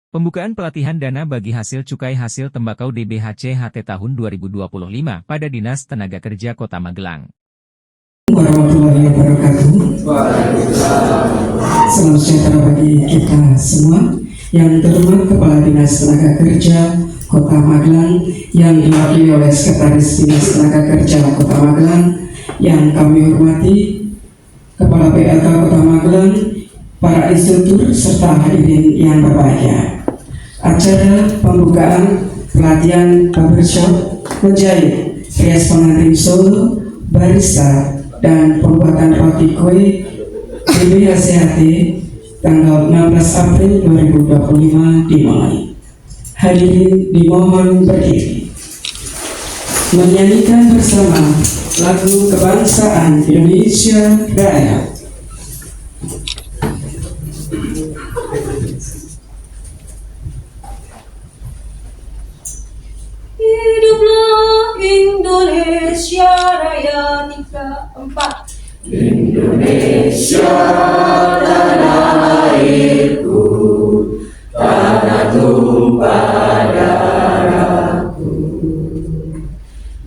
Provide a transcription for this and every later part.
Pembukaan pelatihan dana bagi hasil cukai hasil tembakau DBHC-HT tahun 2025 pada Dinas Tenaga Kerja Kota Magelang. Warahmatullahi wabarakatuh. Salam sejahtera bagi kita semua. Yang terhormat Kepala Dinas Tenaga Kerja Kota Magelang yang diwakili oleh Sekretaris Dinas Tenaga Kerja Kota Magelang, yang kami hormati Kepala PLK Kota Magelang, para instruktur serta hadirin yang berbahagia. Acara pembukaan pelatihan barbershop, menjahit, rias pengantin solo, barista, dan pembuatan roti kue DBHC-HT tanggal 16 April 2025 dimulai. Hadirin dimohon berdiri menyanyikan bersama lagu kebangsaan Indonesia Raya. Hiduplah Indonesia Raya 3, 4. Indonesia tanah airku, tanah tumpah darahku.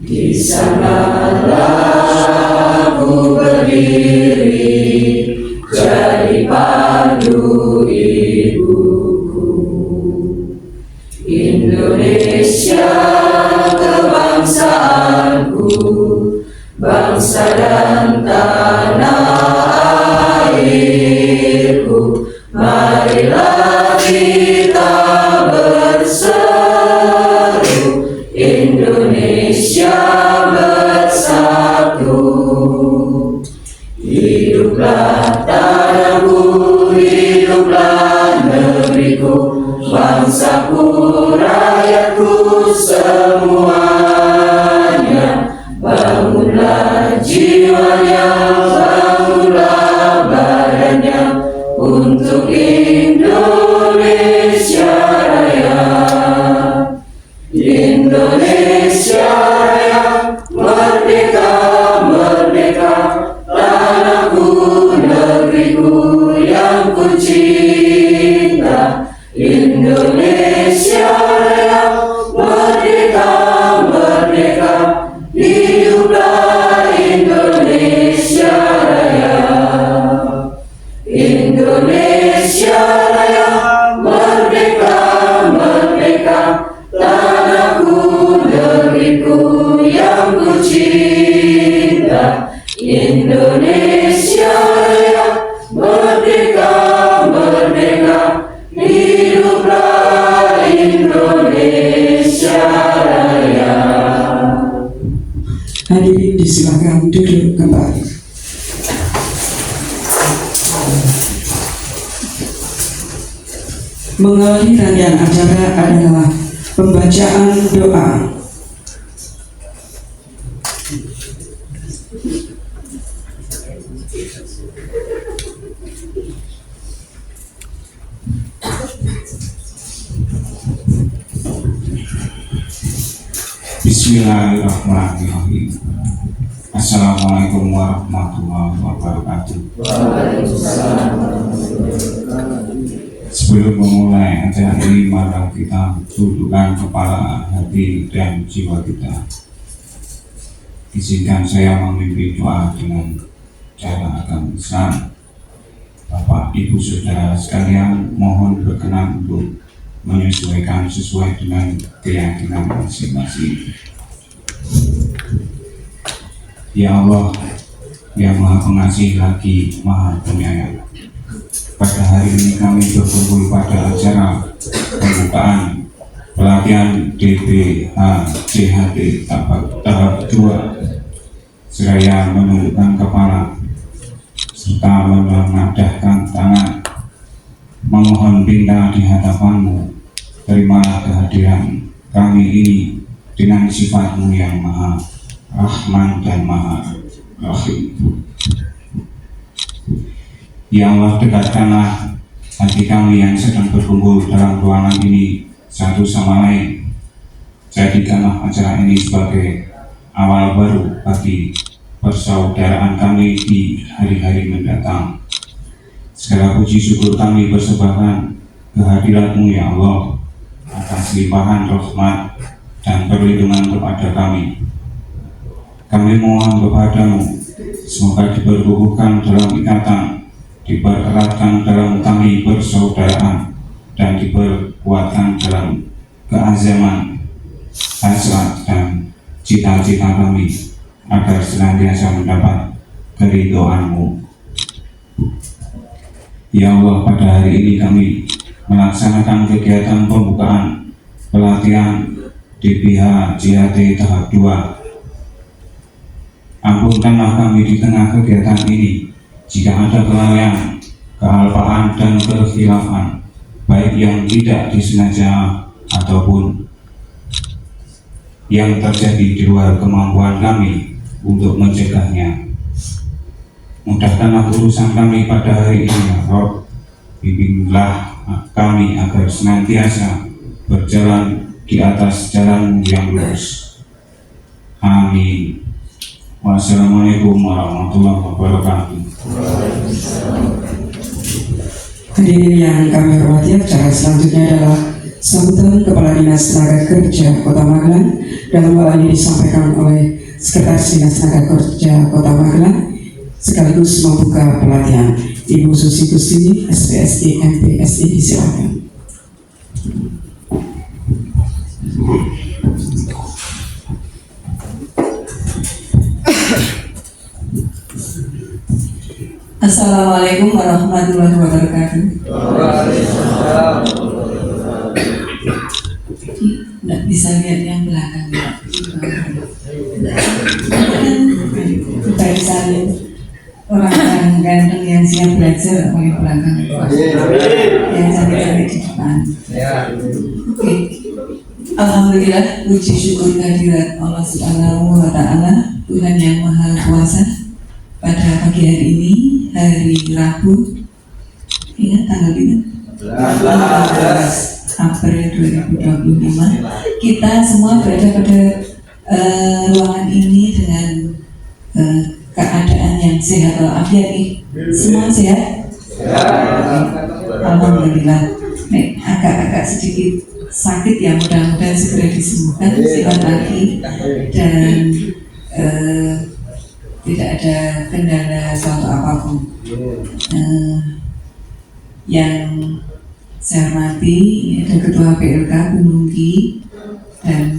Di sanalah aku berdiri, jadi pandu ibuku. Indonesia kebangsaanku, bangsa dan tanah airku. Marilah kita berseru, Indonesia bersatu. Hiduplah tanahku, hiduplah negeriku, bangsaku, rakyatku semuanya. Bangunlah jiwanya, bangunlah badannya untuk Indonesia Raya. Indonesia Raya, merdeka, merdeka, tanahku, negeriku yang ku cinta. Indonesia Raya, merdeka, merdeka, hiduplah Indonesia Raya. Indonesia Raya, merdeka, merdeka, tanahku, negeriku yang ku cinta. Indonesia Raya, merdeka, merdeka, hiduplah Indonesia Raya. Hadirin disilakan duduk kembali. Mengawali rangkaian acara adalah pembacaan doa. Bismillahirrahmanirrahim. Assalamualaikum warahmatullahi wabarakatuh. Sebelum memulai acara ini, mari kita tundukkan kepala, hati, dan jiwa kita. Izinkan saya memimpin doa dengan cara agama Islam. Bapak, Ibu, Saudara sekalian, mohon berkenan untuk menyesuaikan sesuai dengan keyakinan masing-masing. Ya Allah, yang Maha Pengasih lagi Maha Penyayang, pada hari ini kami berkumpul pada acara pembukaan pelatihan DBHC-HT tahap 2, seraya menundukkan kepala serta menengadahkan tangan, memohon pinta di hadapanmu. Terimalah kehadiran kami ini dengan sifat-Mu yang Maha Rahman dan Maha Rahim. Ya Allah, dekatkanlah hati kami yang sedang berkumpul dalam ruangan ini satu sama lain. Jadikanlah acara ini sebagai awal baru bagi persaudaraan kami di hari-hari mendatang. Segala puji syukur kami persembahkan kehadirat-Mu ya Allah, atas limpahan rahmat dan perlindungan kepada kami. Kami mohon kepada-Mu, semoga diperkukuhkan dalam ikatan, dipereratkan dalam tali persaudaraan, dan diperkuatkan dalam keazaman, hasrat dan cita-cita kami, agar senantiasa mendapat keridhaan-Mu. Ya Allah, pada hari ini kami melaksanakan kegiatan pembukaan pelatihan di BHJHT tahap 2. Ampunkanlah kami di tengah kegiatan ini jika ada kelalaian, kealpaan dan kekhilafan, baik yang tidak disengaja ataupun yang terjadi di luar kemampuan kami untuk mencegahnya. Mudahkanlah urusan kami pada hari ini ya Rabb. Bimbinglah kami agar senantiasa berjalan di atas jalan yang lurus. Amin. Wassalamualaikum warahmatullahi wabarakatuh. Hadirin yang kami hormati, acara selanjutnya adalah sambutan Kepala Dinas Tenaga Kerja Kota Magelang. Dalam hal ini disampaikan oleh Sekretaris Dinas Tenaga Kerja Kota Magelang sekaligus membuka pelatihan. Ibu Susi Kustini, SPSI MPSI, disilakan. Assalamualaikum warahmatullahi wabarakatuh. Nggak bisa lihat yang belakang. Kita bisa lihat orang ganteng yang siap belajar pakai belakang, yang cantik-cantik di depan. Oke. Alhamdulillah, puji syukur kehadirat Allah Subhanahu wa Ta'ala, Tuhan yang Maha Kuasa. Pada pagi hari ini, hari Rabu, ingat tanggal ini, 15 April 2025, kita semua berada pada ruangan ini dengan keadaan yang sehat walafiat. Semua sehat? Alhamdulillah. Agak-agak sedikit sakit ya, mudah-mudahan segera disembuhkan, sehat lagi, dan tidak ada kendala suatu apapun. Yang saya hormati, ini ada Ketua PLK Gununggi dan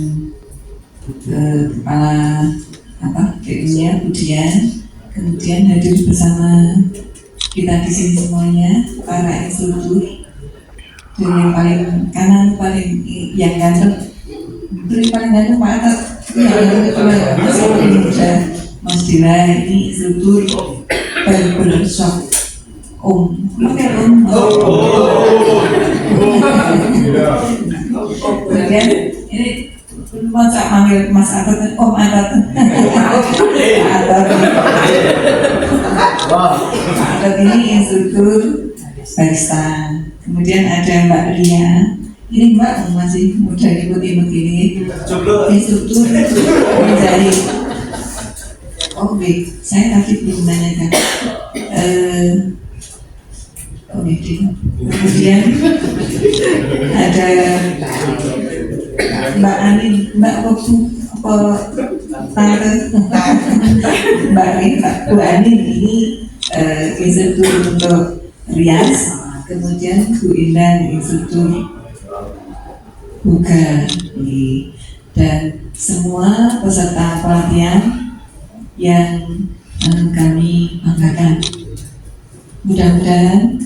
Kepala PU-nya Budian, kemudian hadir bersama kita di sini semuanya para instruktur, dan yang paling kanan yang ganteng, yang paling ganteng Pak Atat, Mas Dila, ini instruktur baru shock. Kemudian ini mau saya panggil Mas Atat, Om Atat. Atat ini instruktur barista. Kemudian ada Mbak Ria. Ini Mbak masih muda imut-imut ini. Instruktur menjahit. Oke, saya tadi belum menanyakan. Kemudian ada Mbak Ani, Mbak Waktu, Tante, Mbak Bu Ani ini instruktur untuk rias. Kemudian Bu Indah instruktur buka, dan semua peserta pelatihan yang kami banggakan. Mudah-mudahan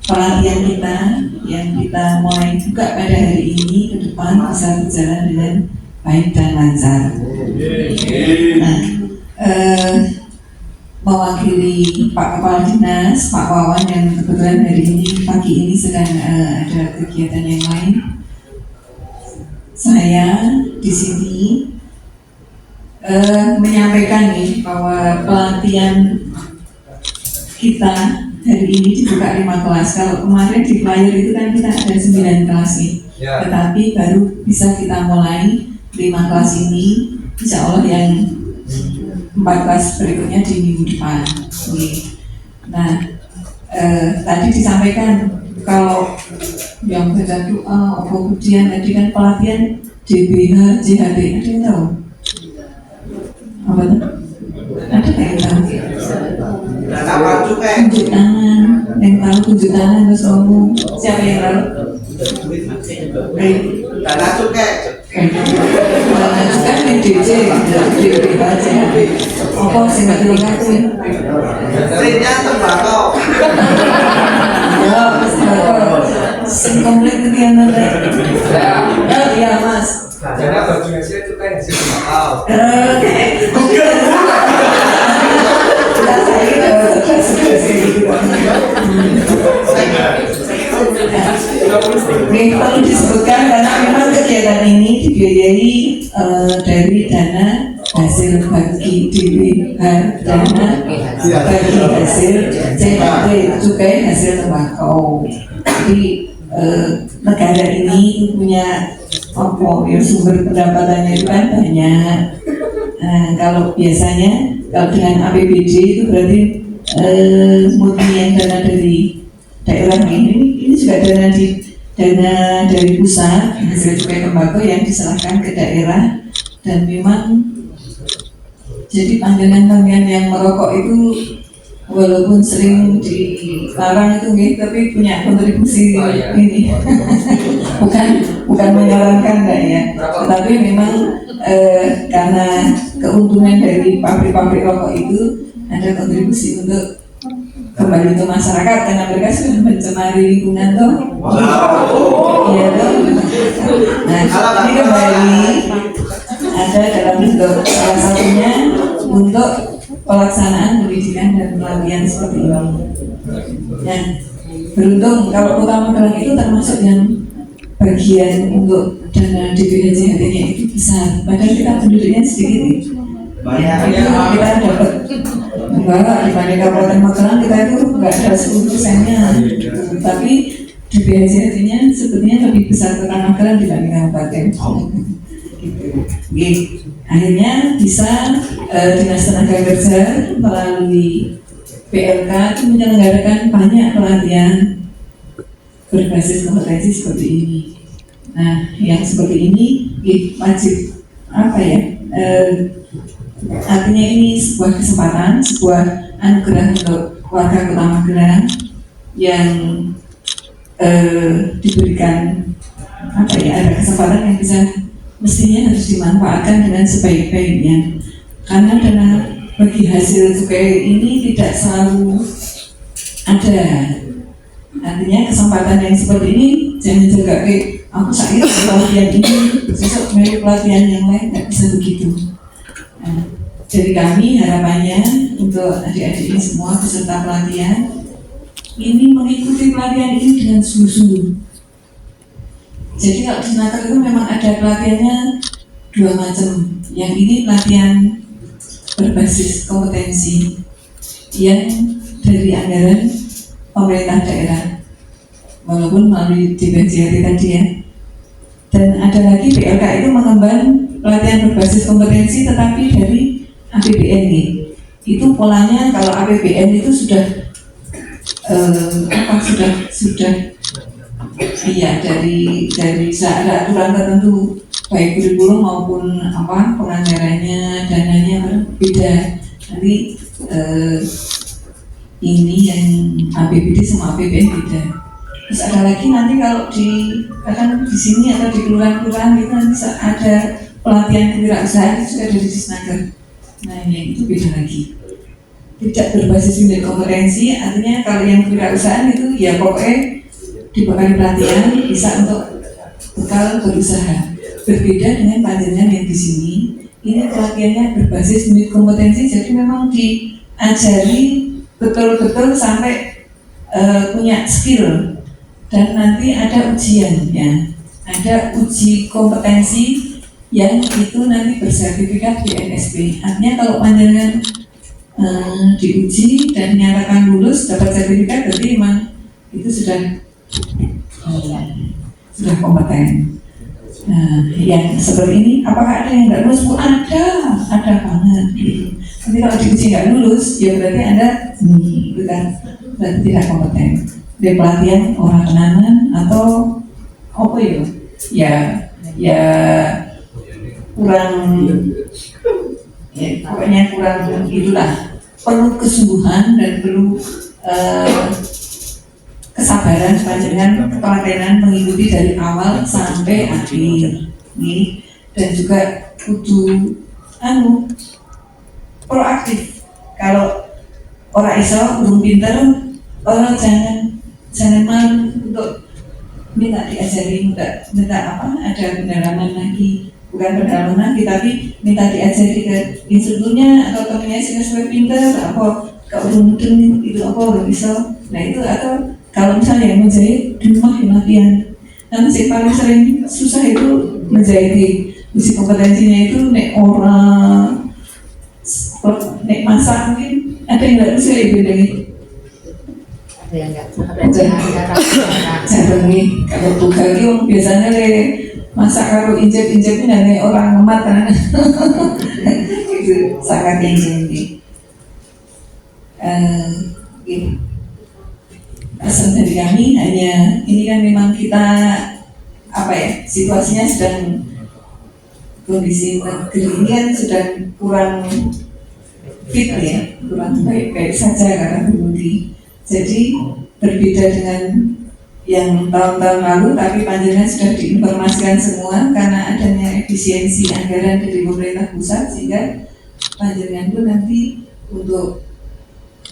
pelatihan kita yang kita mulai buka pada hari ini ke depan bisa berjalan dengan baik dan lancar. Nah, mewakili Pak Kepala Dinas, Pak Wawan, yang kebetulan hari ini pagi ini sedang ada kegiatan yang lain. Saya di sini menyampaikan nih bahwa pelatihan kita hari ini dibuka 5 kelas. Kalau kemarin di flyer itu kan kita ada 9 kelas nih, tetapi baru bisa kita mulai 5 kelas ini. Insya Allah yang 4 kelas berikutnya di minggu depan. Nah, tadi disampaikan kalau yang baca doa, kemudian tadi kan pelatihan DBH, JHT, ada yang tahu? Apa itu? Ada nggak yang tahu? Tunjuk tangan, yang tahu tunjuk tangan terus ngomong. Siapa yang tahu? Dana cukai. Dana cukai yang DJ, DBH, JHT. Apa sih nggak dikatakan? Singnya tembakau. Ya, sing komplit itu yang nanti. Ya mas. Dana bajunya sih cukai hasil tembakau. Ini perlu disebutkan karena memang kegiatan ini dibiayai dari dana hasil bagi DBH, dana bagi hasil CHT, cukai hasil tembakau. Jadi negara ini punya apa ya, sumber pendapatannya itu kan banyak. Kalau biasanya kalau dengan APBD itu berarti murni yang dana dari daerah ini juga dana dari pusat hasil cukai tembakau yang diserahkan ke daerah. Dan memang jadi panggilan yang merokok itu walaupun sering dilarang itu tapi punya kontribusi ini bukan menyarankan enggak ya, tetapi memang karena keuntungan dari pabrik-pabrik rokok itu ada kontribusi untuk kembali ke masyarakat karena mereka sudah mencemari lingkungan toh. Iya toh. Nah ini kembali ada dalam bentuk salah satunya untuk pelaksanaan pendidikan dan pelatihan seperti ini. Dan beruntung kalau Kota Magelang itu termasuk yang bagian untuk dana DBH-nya itu besar. Padahal kita penduduknya sedikit. Ya, kita dapat enggak dibanding Kabupaten Magelang kita itu enggak ada 10%-nya. Tapi DBH-nya sebetulnya lebih besar Kota Magelang dibanding Kabupaten. Akhirnya bisa Dinas Tenaga Kerja melalui PLK itu menyelenggarakan banyak pelatihan berbasis kompetensi seperti ini. Nah, yang seperti ini wajib apa ya? Artinya ini sebuah kesempatan, sebuah anugerah untuk warga Kota Magelang yang diberikan apa ya? Ada kesempatan yang bisa mestinya harus dimanfaatkan dengan sebaik-baiknya karena dana bagi hasil cukai ini tidak selalu ada. Artinya kesempatan yang seperti ini jangan jaga aku sakit pelatihan ini besok dari pelatihan yang lain tidak bisa begitu. Nah, dari kami harapannya untuk adik-adik ini semua peserta pelatihan ini mengikuti pelatihan ini dengan sungguh-sungguh. Jadi kalau di Snaker itu memang ada pelatihannya dua macam. Yang ini pelatihan berbasis kompetensi yang dari anggaran pemerintah daerah, walaupun melalui DBH tadi ya. Dan ada lagi PLK itu mengemban pelatihan berbasis kompetensi tetapi dari APBN nih. Itu polanya kalau APBN itu sudah iya dari ada aturan tertentu baik kurikulum maupun penganggarannya, dananya beda. Nanti ini yang APBD sama APBN beda. Terus ada lagi nanti kalau kadang di sini atau di kelurahan-kelurahan itu nanti ada pelatihan kewirausahaan itu sudah dari Disnaker. Nah yang itu beda lagi. Tidak berbasis unit kompetensi, artinya kalau yang kewirausahaan itu ya pokoknya dibekali pelatihan bisa untuk bekal berusaha. Berbeda dengan panjenengan yang di sini, ini pelatihannya berbasis unit kompetensi, jadi memang diajari betul-betul sampai punya skill dan nanti ada ujian ya, ada uji kompetensi yang itu nanti bersertifikat BNSP. Artinya kalau panjenengan diuji dan dinyatakan lulus dapat sertifikat, berarti memang itu sudah kompeten. Nah, yang seperti ini, apakah ada yang nggak lulus? Ada banget. Gitu. Nanti kalau diuji nggak lulus, ya berarti Anda itu kan berarti tidak kompeten. Dia pelatihan orang tenanan atau apa ya? Ya kurang, ya pokoknya kurang itulah. Perlu kesungguhan dan perlu kesabaran panjenengan ketelatenan mengikuti dari awal sampai akhir nih, dan juga kudu proaktif. Kalau orang iso belum pinter, orang jangan malu untuk minta diajari, minta apa, ada pendalaman lagi, bukan pendalaman lagi tapi minta diajari ke instrukturnya atau temennya supaya pinter apa kemudian itu apa belum bisa. Nah itu, atau kalau misalnya yang menjahit di rumah yang latihan. Nanti sih paling sering susah itu menjahit. Mesti kompetensinya itu nek orang, nek masak mungkin ada yang nggak bisa lebih dari. Ada yang nggak Jarang nih. Kalau tugas itu biasanya le masak kalau injek-injeknya dari orang ngemat kan. Itu sangat tinggi. Pesan dari kami hanya ini kan memang kita apa ya, situasinya sedang, kondisi negeri ini kan sedang kurang fit ya, kurang baik-baik saja karena bermudi. Jadi berbeda dengan yang tahun-tahun lalu, tapi panjenengan sudah diinformasikan semua karena adanya efisiensi anggaran dari pemerintah pusat, sehingga panjenengan pun nanti untuk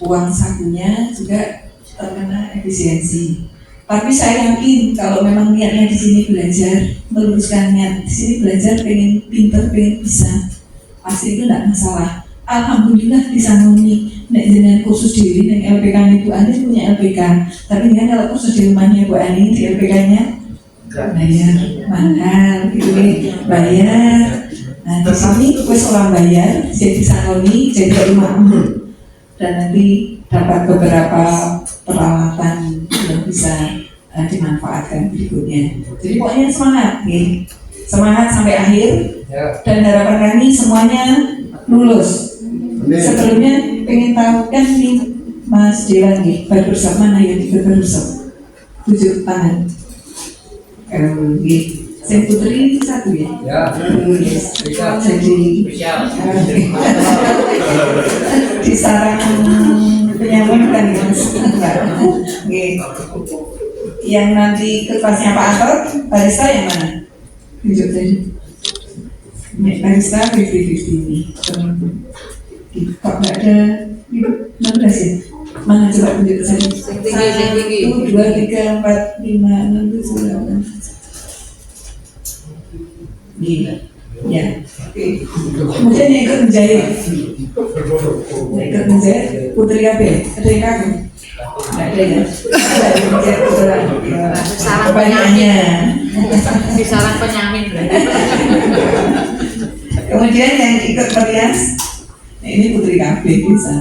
uang sakunya juga terkena efisiensi. Tapi saya yakin kalau memang niatnya di sini belajar, meluruskan niat di sini belajar, pengen pinter, pengen bisa, pasti itu tidak masalah. Alhamdulillah bisa ngomong. Nek jenengan kursus diri, nek LPK Ibu Ani punya LPK, tapi kan kalau kursus di rumahnya Bu Ani, di LPK-nya bayar mahal, gitu bayar. Nah di sini wes orang bayar, jadi sanggoni, jadi rumah dan nanti dapat beberapa peralatan yang bisa dimanfaatkan berikutnya. Jadi pokoknya semangat, nih. Semangat sampai akhir, dan harapan kami semuanya lulus. Sebelumnya pengen tahu kan nih Mas Dewan nih, barbershop mana yang ikut barbershop? 7 tangan. Saya Putri satu ya. Jadi di sarang penyamun kan Mas. Yang nanti ke kelasnya Pak Anton, barista yang mana? Tunjuk tadi. Barista 50-50 ini. Kok nggak ada 16 ya? Mana coba tunjuk saja. 1, 2, 3, 4, 5, 6, 7, 8. Ya, oke. Kemudian yang ikut menjahit. Yang ikut menjahit Putri KB. Ada yang kamu? Nggak ada ya? Ada yang menjahit Putri. Kebanyakannya. di sarang penyamin. Kemudian yang ikut merias. Nah, ini Putri KB bisa.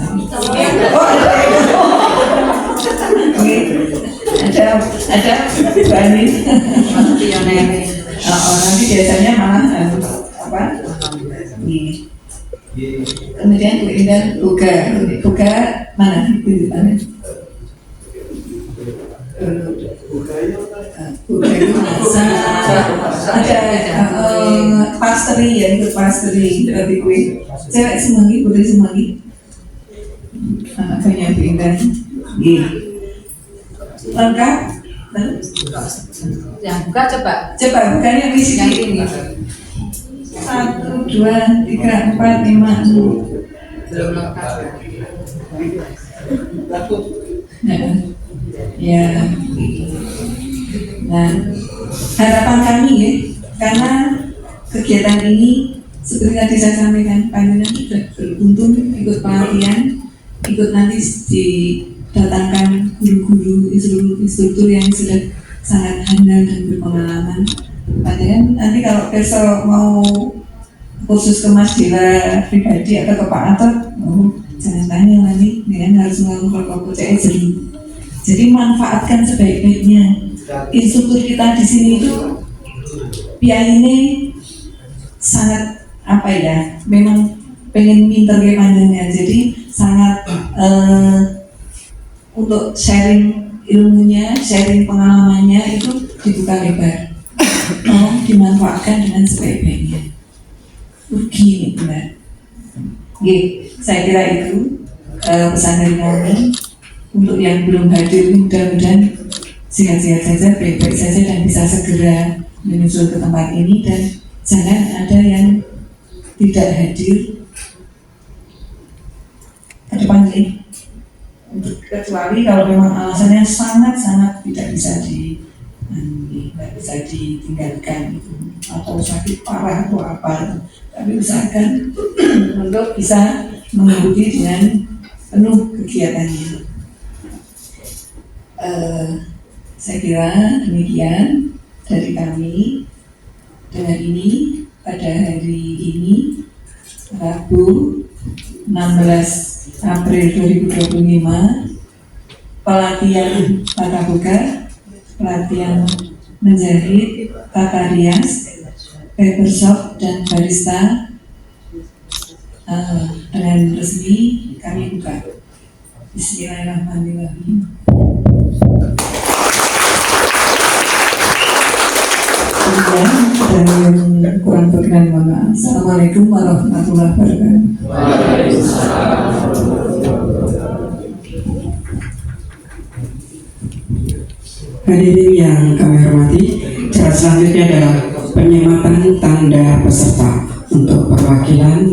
Oh, ada Bani. Nanti biasanya malah apa? Ini. Kemudian Bu Indah buka mana tunjukannya? Buka itu ada pastry ya, ikut pastry berarti kue. Cewek Semanggi, Putri Semanggi. Anaknya Bu Indah. Lengkap. Yang buka coba. Coba bukannya visi Yang ini. 1, 2, 3, 4, 5, 6. Belum lengkap. Ya. Nah, harapan kami ya, karena kegiatan ini seperti tadi saya sampaikan, panjenengan sudah beruntung ikut pelatihan, ikut nanti didatangkan guru-guru, instruktur yang sudah sangat handal dan berpengalaman. Panjenengan nanti kalau besok mau khusus ke Mas Dila pribadi atau ke Pak Anton, jangan tanya lagi, dengan harus melakukan protokol CSR. Jadi manfaatkan sebaik-baiknya. Instruktur kita di sini itu biayanya sangat apa ya? Memang pengen pinter kayak panjangnya. Jadi sangat untuk sharing ilmunya, sharing pengalamannya itu dibuka lebar. Tolong dimanfaatkan dengan sebaik-baiknya. Rugi benar. Oke, saya kira itu pesan dari kami. Untuk yang belum hadir, mudah-mudahan sehat-sehat saja, baik-baik saja, dan bisa segera menyusul ke tempat ini, dan jangan ada yang tidak hadir ke depan ini. Kecuali kalau memang alasannya sangat-sangat tidak bisa ditinggalkan atau sakit parah atau apa, tapi usahakan untuk bisa mengikuti dengan penuh kegiatannya. Saya kira demikian dari kami dengan ini pada hari ini, Rabu 16 April 2025, pelatihan tata boga, pelatihan menjahit, tata rias, paper shop, dan barista dengan resmi kami buka. Bismillahirrahmanirrahim. Dan kurang berkenan, mohon maaf. Assalamualaikum warahmatullahi wabarakatuh. Hadirin yang kami hormati, cara selanjutnya adalah penyematan tanda peserta. Untuk perwakilan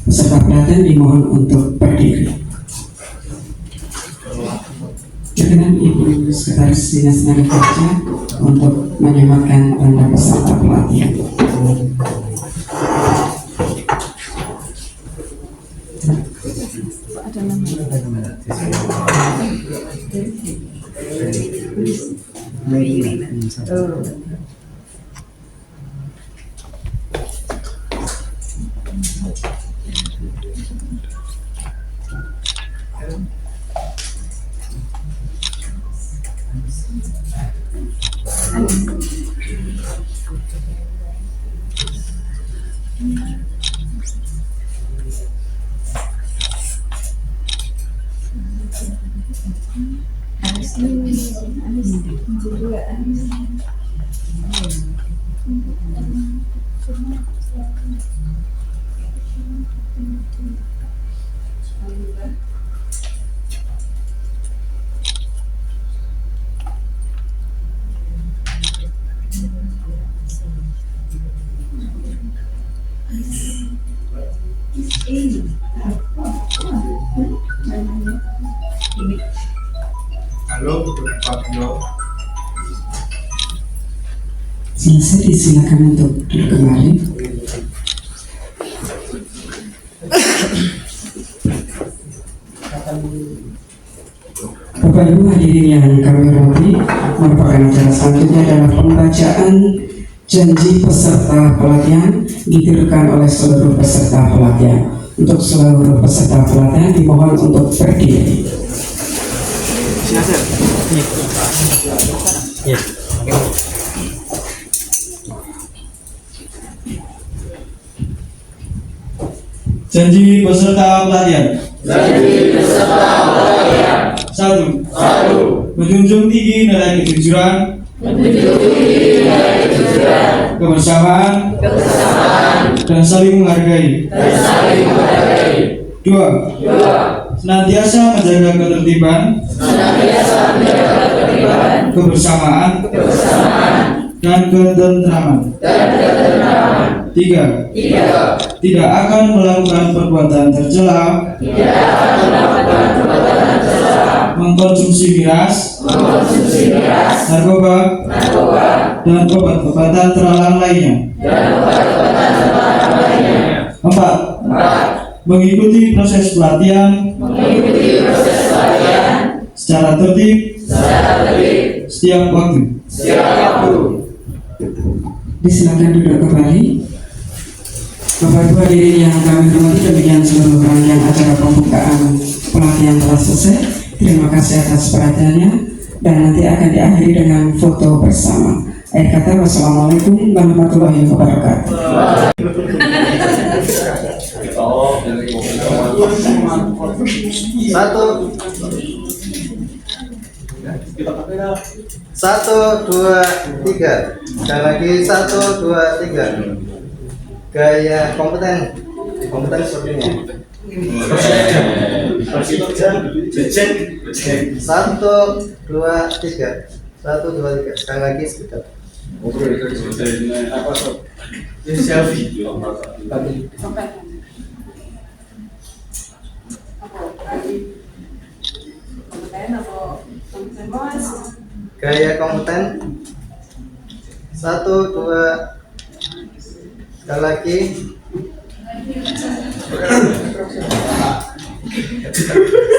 peserta pelatihan dimohon untuk berdiri. Dengan Ibu Sekretaris Dinas Tenaga Kerja untuk menyematkan tanda peserta pelatihan. Halo, Pak Yo. Selesai, disilakan untuk duduk kembali. Bapak Ibu hadirin yang kami hormati, merupakan acara selanjutnya adalah pembacaan janji peserta pelatihan ditirukan oleh seluruh peserta pelatihan. Untuk seluruh peserta pelatihan dimohon untuk berdiri. Janji peserta pelatihan. Satu. Menjunjung tinggi nilai kejujuran. Kebersamaan. Dan saling menghargai. Dua. Senantiasa menjaga ketertiban. Kebersamaan. Dan ketentraman. Tiga. Tidak akan melakukan perbuatan tercela. Mengkonsumsi miras, narkoba, dan obat-obatan terlarang lainnya. Empat. Mengikuti proses pelatihan secara tertib setiap waktu. Disilakan duduk kembali. Bapak Ibu hadirin yang kami hormati, demikian seluruh rangkaian acara pembukaan pelatihan telah selesai. Terima kasih atas perhatiannya, dan nanti akan diakhiri dengan foto bersama. Akhir kata, wassalamualaikum warahmatullahi wabarakatuh. Satu. 1, 2, 3. Sekali lagi 1, 2, 3. Gaya kompeten. Kompeten seperti ini. 1, 2, 3. 1, 2, 3. Sekali lagi sebentar. Ini selfie. Gaya kompeten. 1, 2. Sekali lagi.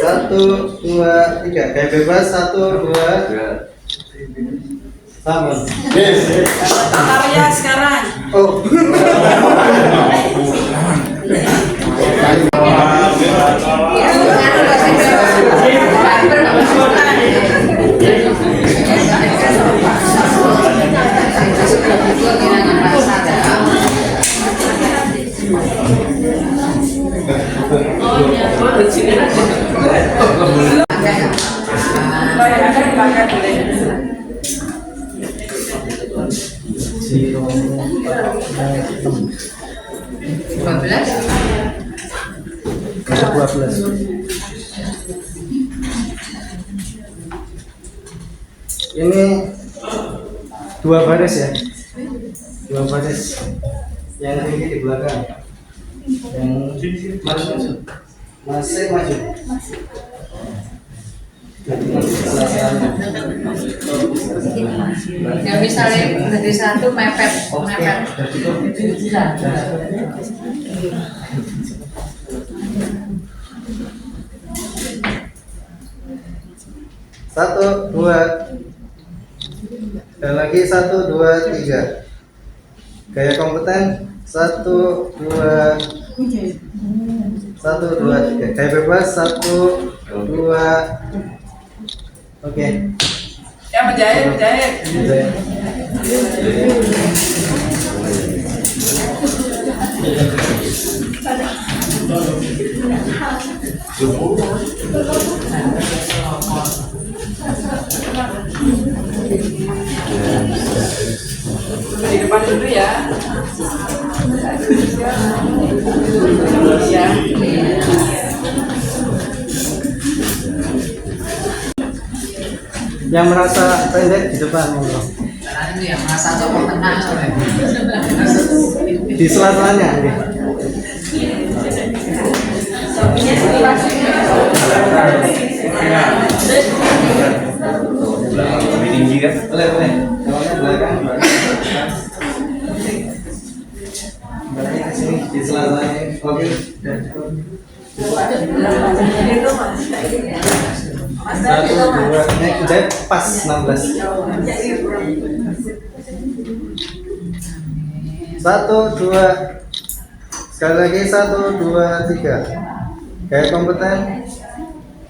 1, 2, 3. Gaya bebas. 1, 2. Sama. Karya sekarang. Oh. Ini 2 baris ya, 2 baris. Yang tinggi di belakang, yang masih maju. Yang misalnya dari 1 mepet. Satu, 2. Dan lagi 1, 2, 3. Gaya kompeten. 1, 2. 1, 2, 3. Gaya bebas. 1, 2. Oke. Yang menjahit. Di depan dulu ya. Ya. Yang merasa pendek di depan, Karena itu yang merasa cowok tenang. di sela-selanya. Lebih tinggi kan? Boleh. Kalau belakang. Baliknya ke sini di sela-selanya. Oke. Satu, 2, naik jahit pas 16. 1, 2. Sekali lagi 1, 2, 3. Gaya kompeten.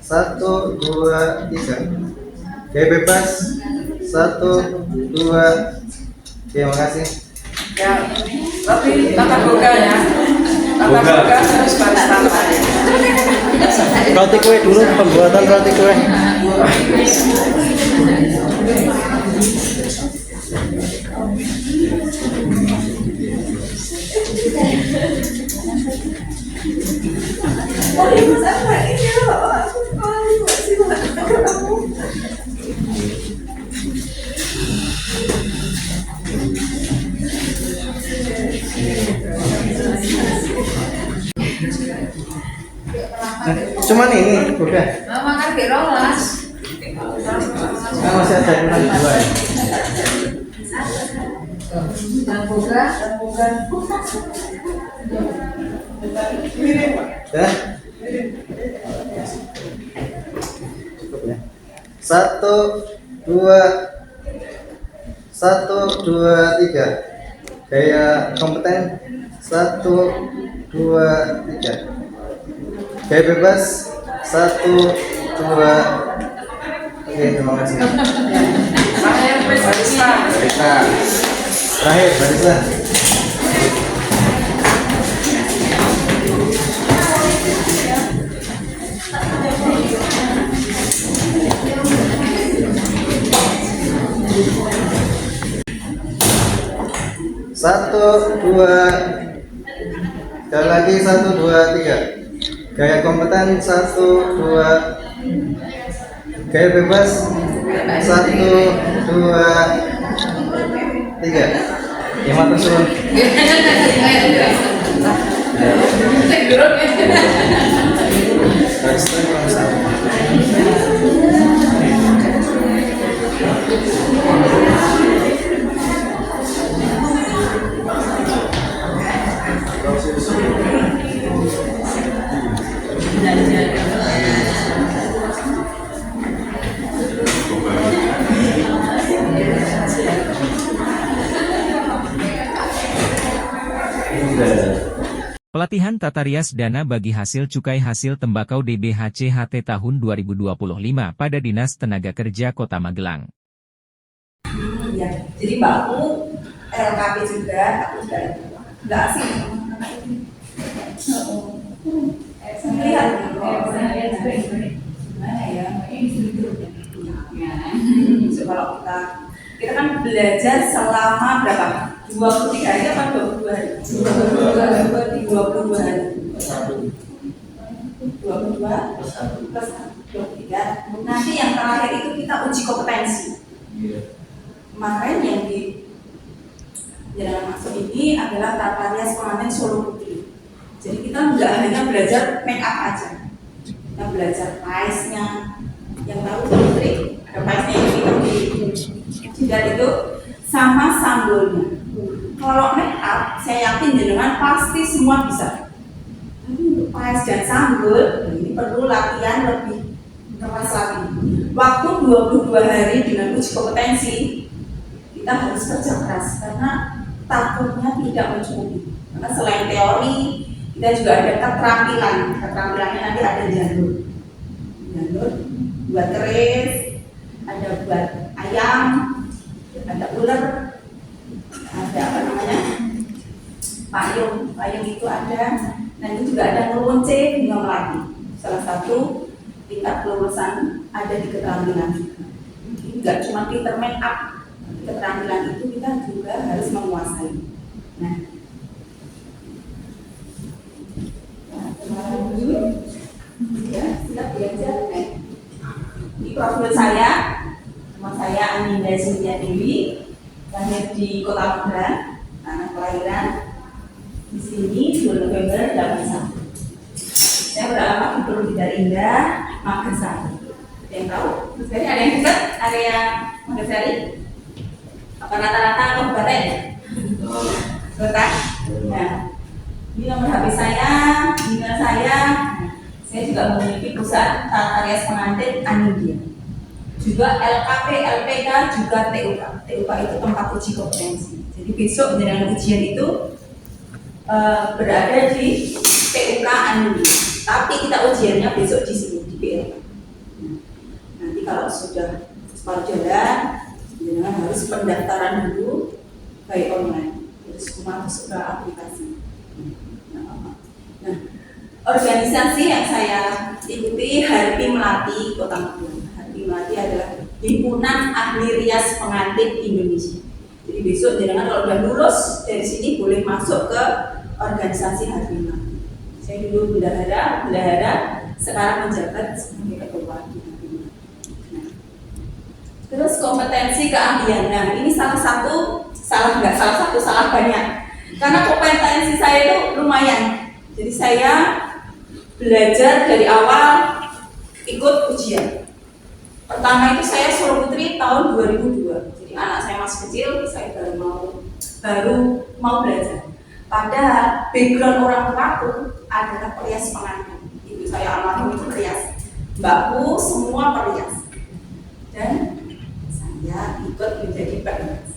1, 2, 3. Gaya bebas. 1, 2. Terima kasih. Ya. Tapi tata boga ya. Tata boga harus baris tangan. Roti kue dulu, pembuatan roti kue. Cuman ini udah. Makan di rolas. Nah, masih ada kurang 2 ya. Dan boga. Dah. Cukup ya. 1, 2. 1, 2, 3. Gaya kompeten. 1, 2, 3. Gaya bebas. 1, 2. Oke, terima kasih. Terakhir barista. Terakhir barista. Satu, dua. Sekali lagi, 1, 2, 3. Gaya kompeten, 1, 2. Gaya bebas, 1, 2, 3. Ya, matur suwun. Pelatihan tata rias dana bagi hasil cukai hasil tembakau DBHC-HT tahun 2025 pada Dinas Tenaga Kerja Kota Magelang. Ya, jadi mbakku LKP juga, aku juga enggak sih. Saya lihat gimana ya? Kalau kita kan belajar selama berapa? 23 hari apa 22 hari? 22 hari. 22 plus 23. Nanti yang terakhir itu kita uji kompetensi. Kemarin yang di jalan masuk ini adalah tata rias pengantin Solo Putri. Jadi kita nggak hanya belajar make up aja, kita belajar paisnya. Yang tahu Putri ada paisnya yang di dan itu sama sambalnya. Kalau make up, saya yakin jenengan pasti semua bisa. Tapi untuk pais dan sambal ini perlu latihan lebih keras lagi. Waktu 22 hari dengan uji kompetensi, kita harus kerja keras karena takutnya tidak mencukupi. Karena selain teori, kita juga ada keterampilan. Keterampilannya nanti ada jalur buat keris, ada buat ayam, ada ular, ada apa namanya payung itu ada. Nah itu juga ada ngelunce bunga melati. Salah satu tingkat kelulusan ada di keterampilan juga. Jadi nggak cuma pinter make up, keterampilan itu kita juga harus menguasai. Nah, dulu ya siap belajar. Ini profil saya, nama saya Aninda Sintia Dewi, lahir di Kota Magelang, anak kelahiran di sini 2 November 81. Saya beralamat di Purwodadi Indah, Magelang. Yang tahu? Jadi ada yang dekat area Magelang? Apa rata-rata kabupaten? Kota? Nah, ini nomor HP saya, email saya. Saya juga memiliki perusahaan tata rias pengantin Anindia. Juga LKP, LPK, juga TUK. TUK itu tempat uji kompetensi. Jadi besok dengan ujian itu berada di TUK Anindia. Tapi kita ujiannya besok di sini di BLK. Nanti kalau sudah separuh jalan, dengan harus pendaftaran dulu baik online, terus masuk ke aplikasi. Nah, organisasi yang saya ikuti Harpi Melati Kota Magelang. Harpi Melati adalah Himpunan Ahli Rias Pengantin Indonesia. Jadi besok jangan kalau sudah lulus dari sini boleh masuk ke organisasi Harpi Melati. Saya dulu bendahara, sekarang menjabat sebagai ketua di Harpi Melati. Nah, terus kompetensi keahlian. Nah, ini salah banyak. Karena kompetensi saya itu lumayan. Jadi saya belajar dari awal ikut ujian. Pertama itu saya Solo Putri tahun 2002. Jadi anak saya masih kecil, saya baru mau belajar. Padahal background orang tuaku adalah perias pengantin. Ibu saya almarhum itu perias, mbakku semua perias. Dan saya ikut menjadi perias.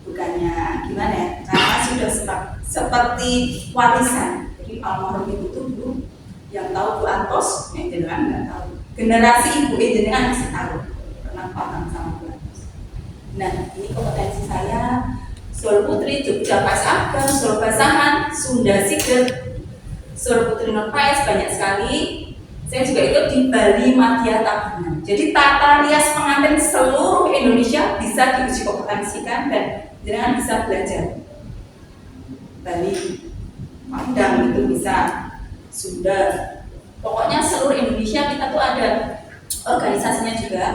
Bukannya gimana ya? Karena sudah seperti warisan. Jadi almarhum itu dulu yang tahu Bu Antos, yang jenengan nggak tahu. Generasi ibu jenengan masih tahu, pernah paham sama Bu Antos. Nah, ini kompetensi saya Solo Putri, Jogja Pais Ageng, Solo Basahan, Sunda Sigel, Solo Putri Non Pais banyak sekali. Saya juga ikut di Bali Madya Tabungan. Jadi tata rias pengantin seluruh Indonesia bisa diuji kompetensikan dan jenengan bisa belajar. Bali, Padang itu bisa, Sunda. Pokoknya seluruh Indonesia kita tuh ada organisasinya juga.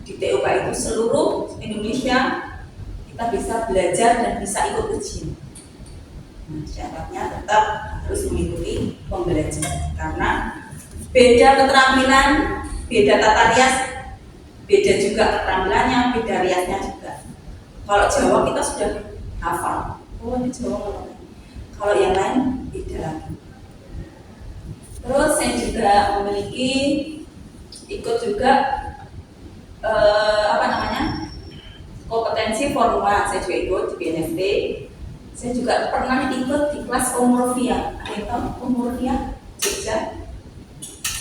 Di TUK itu seluruh Indonesia kita bisa belajar dan bisa ikut ujian. Nah, syaratnya tetap harus mengikuti pembelajaran karena beda keterampilan, beda tata rias, beda juga keterampilannya, beda riasnya juga. Kalau Jawa kita sudah hafal, oh ini Jawa. Kalau yang lain beda lagi. Terus saya juga memiliki ikut juga kompetensi formula. Saya juga ikut di BNFT. Saya juga pernah ikut di kelas Omorfia. Ada yang tahu Omorfia? Jogja.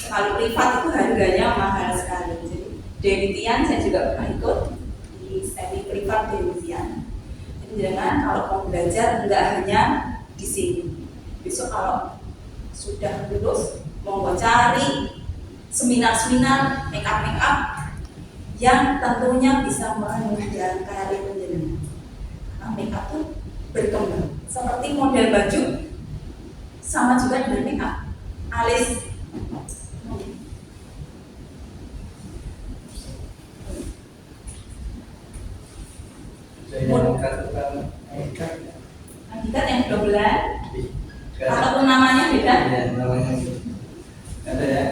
Kalau privat itu harganya mahal sekali. Jadi Denitian saya juga pernah ikut di semi privat Denitian. Jadi jangan kalau mau belajar nggak hanya di sini. Besok kalau sudah lulus mau cari seminar-seminar make up yang tentunya bisa menunjang karir penjenengan. Karena make up itu berkembang seperti model baju sama juga dengan make up. Alis kandidat yang 2 bulan ataupun namanya beda. Ya, namanya ada ya.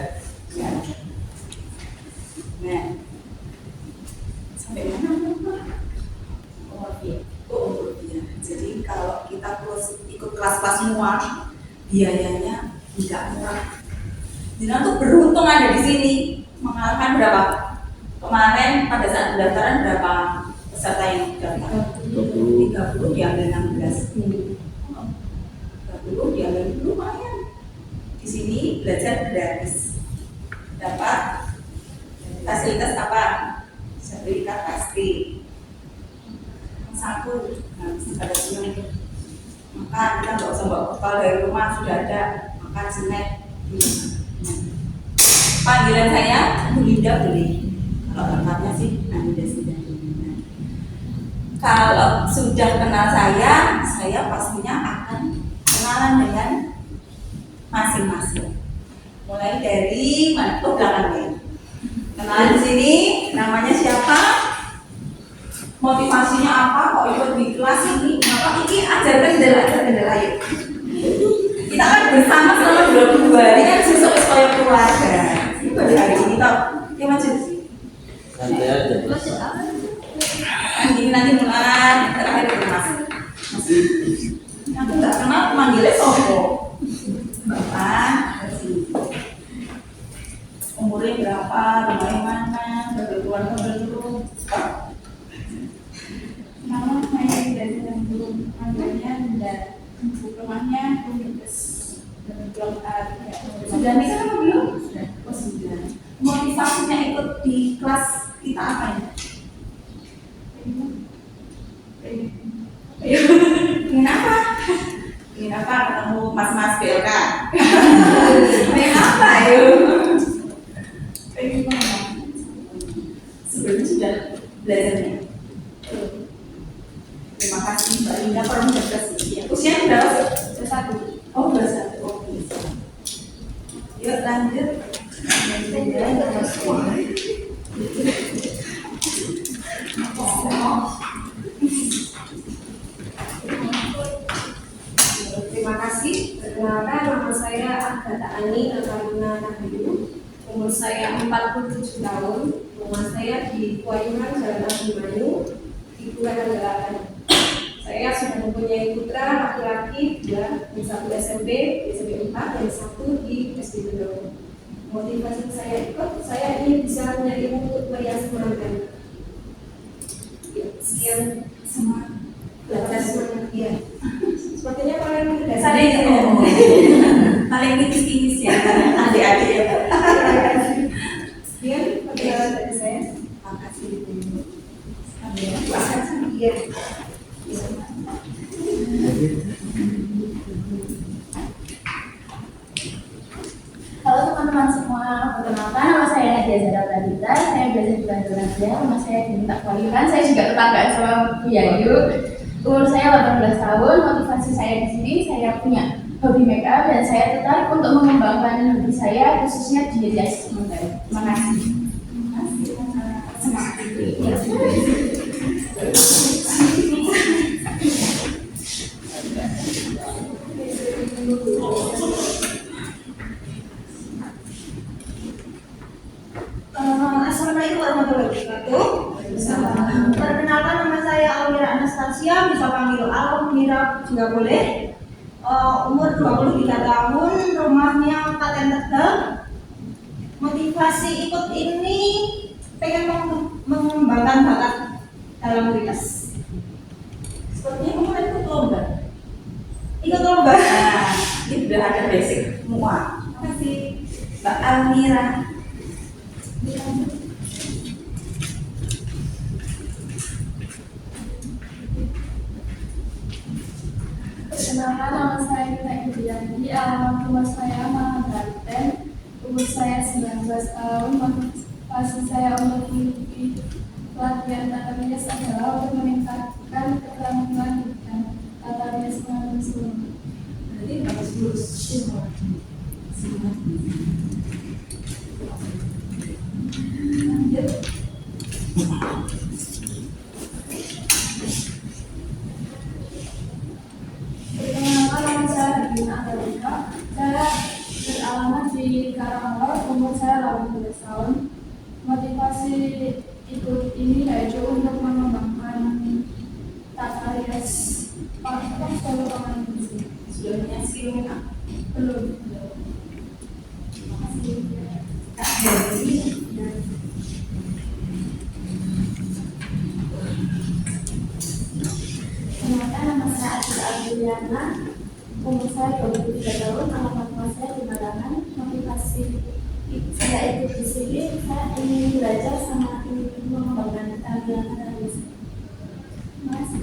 Nah, sampai mana? Oh iya. Jadi kalau kita ikut kelas-kelas semua, biayanya tidak murah. Jadi tuh beruntung ada di sini. Mengalahkan berapa? Kemarin pada saat pendaftaran berapa peserta yang daftar? 30 diambil 16. 30 diambil lumayan. Di sini belajar gratis. Dapat fasilitas apa? Sertifikat pasti. Satu, ada senang. Makan kita nggak usah bawa bekal dari rumah, sudah ada makan snack. Panggilan saya Bu Linda boleh. Kalau lengkapnya sih Anda sudah. Kalau sudah kenal saya pastinya akan kenalan dengan masing-masing. Mulai dari mana? Oh, belakangnya. Kenalan di sini, namanya siapa? Motivasinya apa? Kok ikut di kelas ini? Maka ini ajarkan kendala yuk. Kita kan bersama selama 22 hari kan sesuk supaya keluarga. Ini pada hari ini tau. Ini macam Santai aja. Ini nanti mulai terakhir ke Mas. Aku nggak kenal manggilnya Sopo. Bapak, umurnya berapa, rumahnya mana, berkeluarga belum. Nama saya dari belum, angganya dan rumahnya belum ada. Sudah nikah apa belum? Sudah. Oh sudah. Motivasinya ikut di kelas kita apa ya? Ingin apa? Ingin apa? Ketemu mas-mas BLK. Ingin apa yuk? Sebelumnya sudah belajarnya. Terima kasih Mbak Linda pernah berprestasi. Usianya berapa? 21. Oh 21. Oke. Yuk lanjut. Terima kasih. Perkenalkan, nama saya Agatha Ani Nakaruna Nahayu. Umur saya 47 tahun. Rumah saya di Kuayuran, Jalan Abimanyu, di Kelurahan Galakan. Saya sudah mempunyai putra laki-laki 2, yang 1 SMP, SMP 4, dan 1 di SD Bedoro. Motivasi saya ikut, saya ingin bisa punya ilmu untuk merias semangat. Sekian Sama belajar semangat dia. Sepertinya paling mudah. Saya ini paling tipis-tipis ya, adik-adik ya. Sekian perjalanan dari saya. Terima kasih. Iya. Halo teman-teman semua, perkenalkan nama saya Nadia Zara Pradita. Saya belajar di Bandung Nadia, rumah saya di Minta Kualiran. Saya juga tetanggaan sama Bu Yayu. Umur saya 18 tahun, motivasi saya di sini saya punya hobi make up dan saya tertarik untuk mengembangkan hobi saya khususnya di jazz. Terima kasih. Assalamualaikum warahmatullahi wabarakatuh. Perkenalkan, nama saya Almira Anastasia, bisa panggil Almira juga boleh. Umur 23 tahun, rumahnya Paten Tegal. Motivasi ikut ini pengen mengembangkan bakat dalam kualitas. Sepertinya kamu ikut lomba. Ikut lomba. Nah, ini sudah ada basic semua. Terima kasih, Mbak Almira. Perkenalkan, nama saya Gita Indriani, alamat rumah saya Mahabarten, umur saya 19 tahun, motivasi saya untuk mengikuti pelatihan tata rias adalah untuk meningkatkan keterampilan dan tata rias pengantin semua. Berarti bagus lulus. Lanjut. Perkenalkan, nama saya Regina Atalika. Saya beralamat di Karangawar, umur saya 18 tahun. Motivasi ikut ini yaitu untuk mengembangkan tata rias solo pengantin. Sudah punya skill make up? Belum. Terima kasih. Kak Dewi. Perkenalkan, nama saya Asyik Aljuliana, umur saya 23 tahun, alamat rumah saya di Malangan. Motivasi saya ikut di sini, saya ingin belajar sama ingin mengembangkan tampilan tata rias. Terima kasih.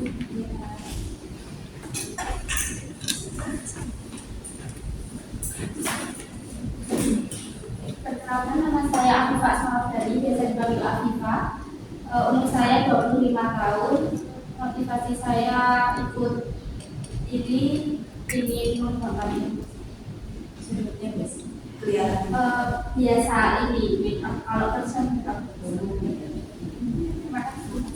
Perkenalkan, nama saya Afifah Samardani, biasa dipanggil Afifah. Umur saya 25 tahun. Motivasi saya ikut ini ingin mengembangkan Sebetulnya biasa. Kelihatan. biasa ini make up, kalau kerja make up. Terima kasih.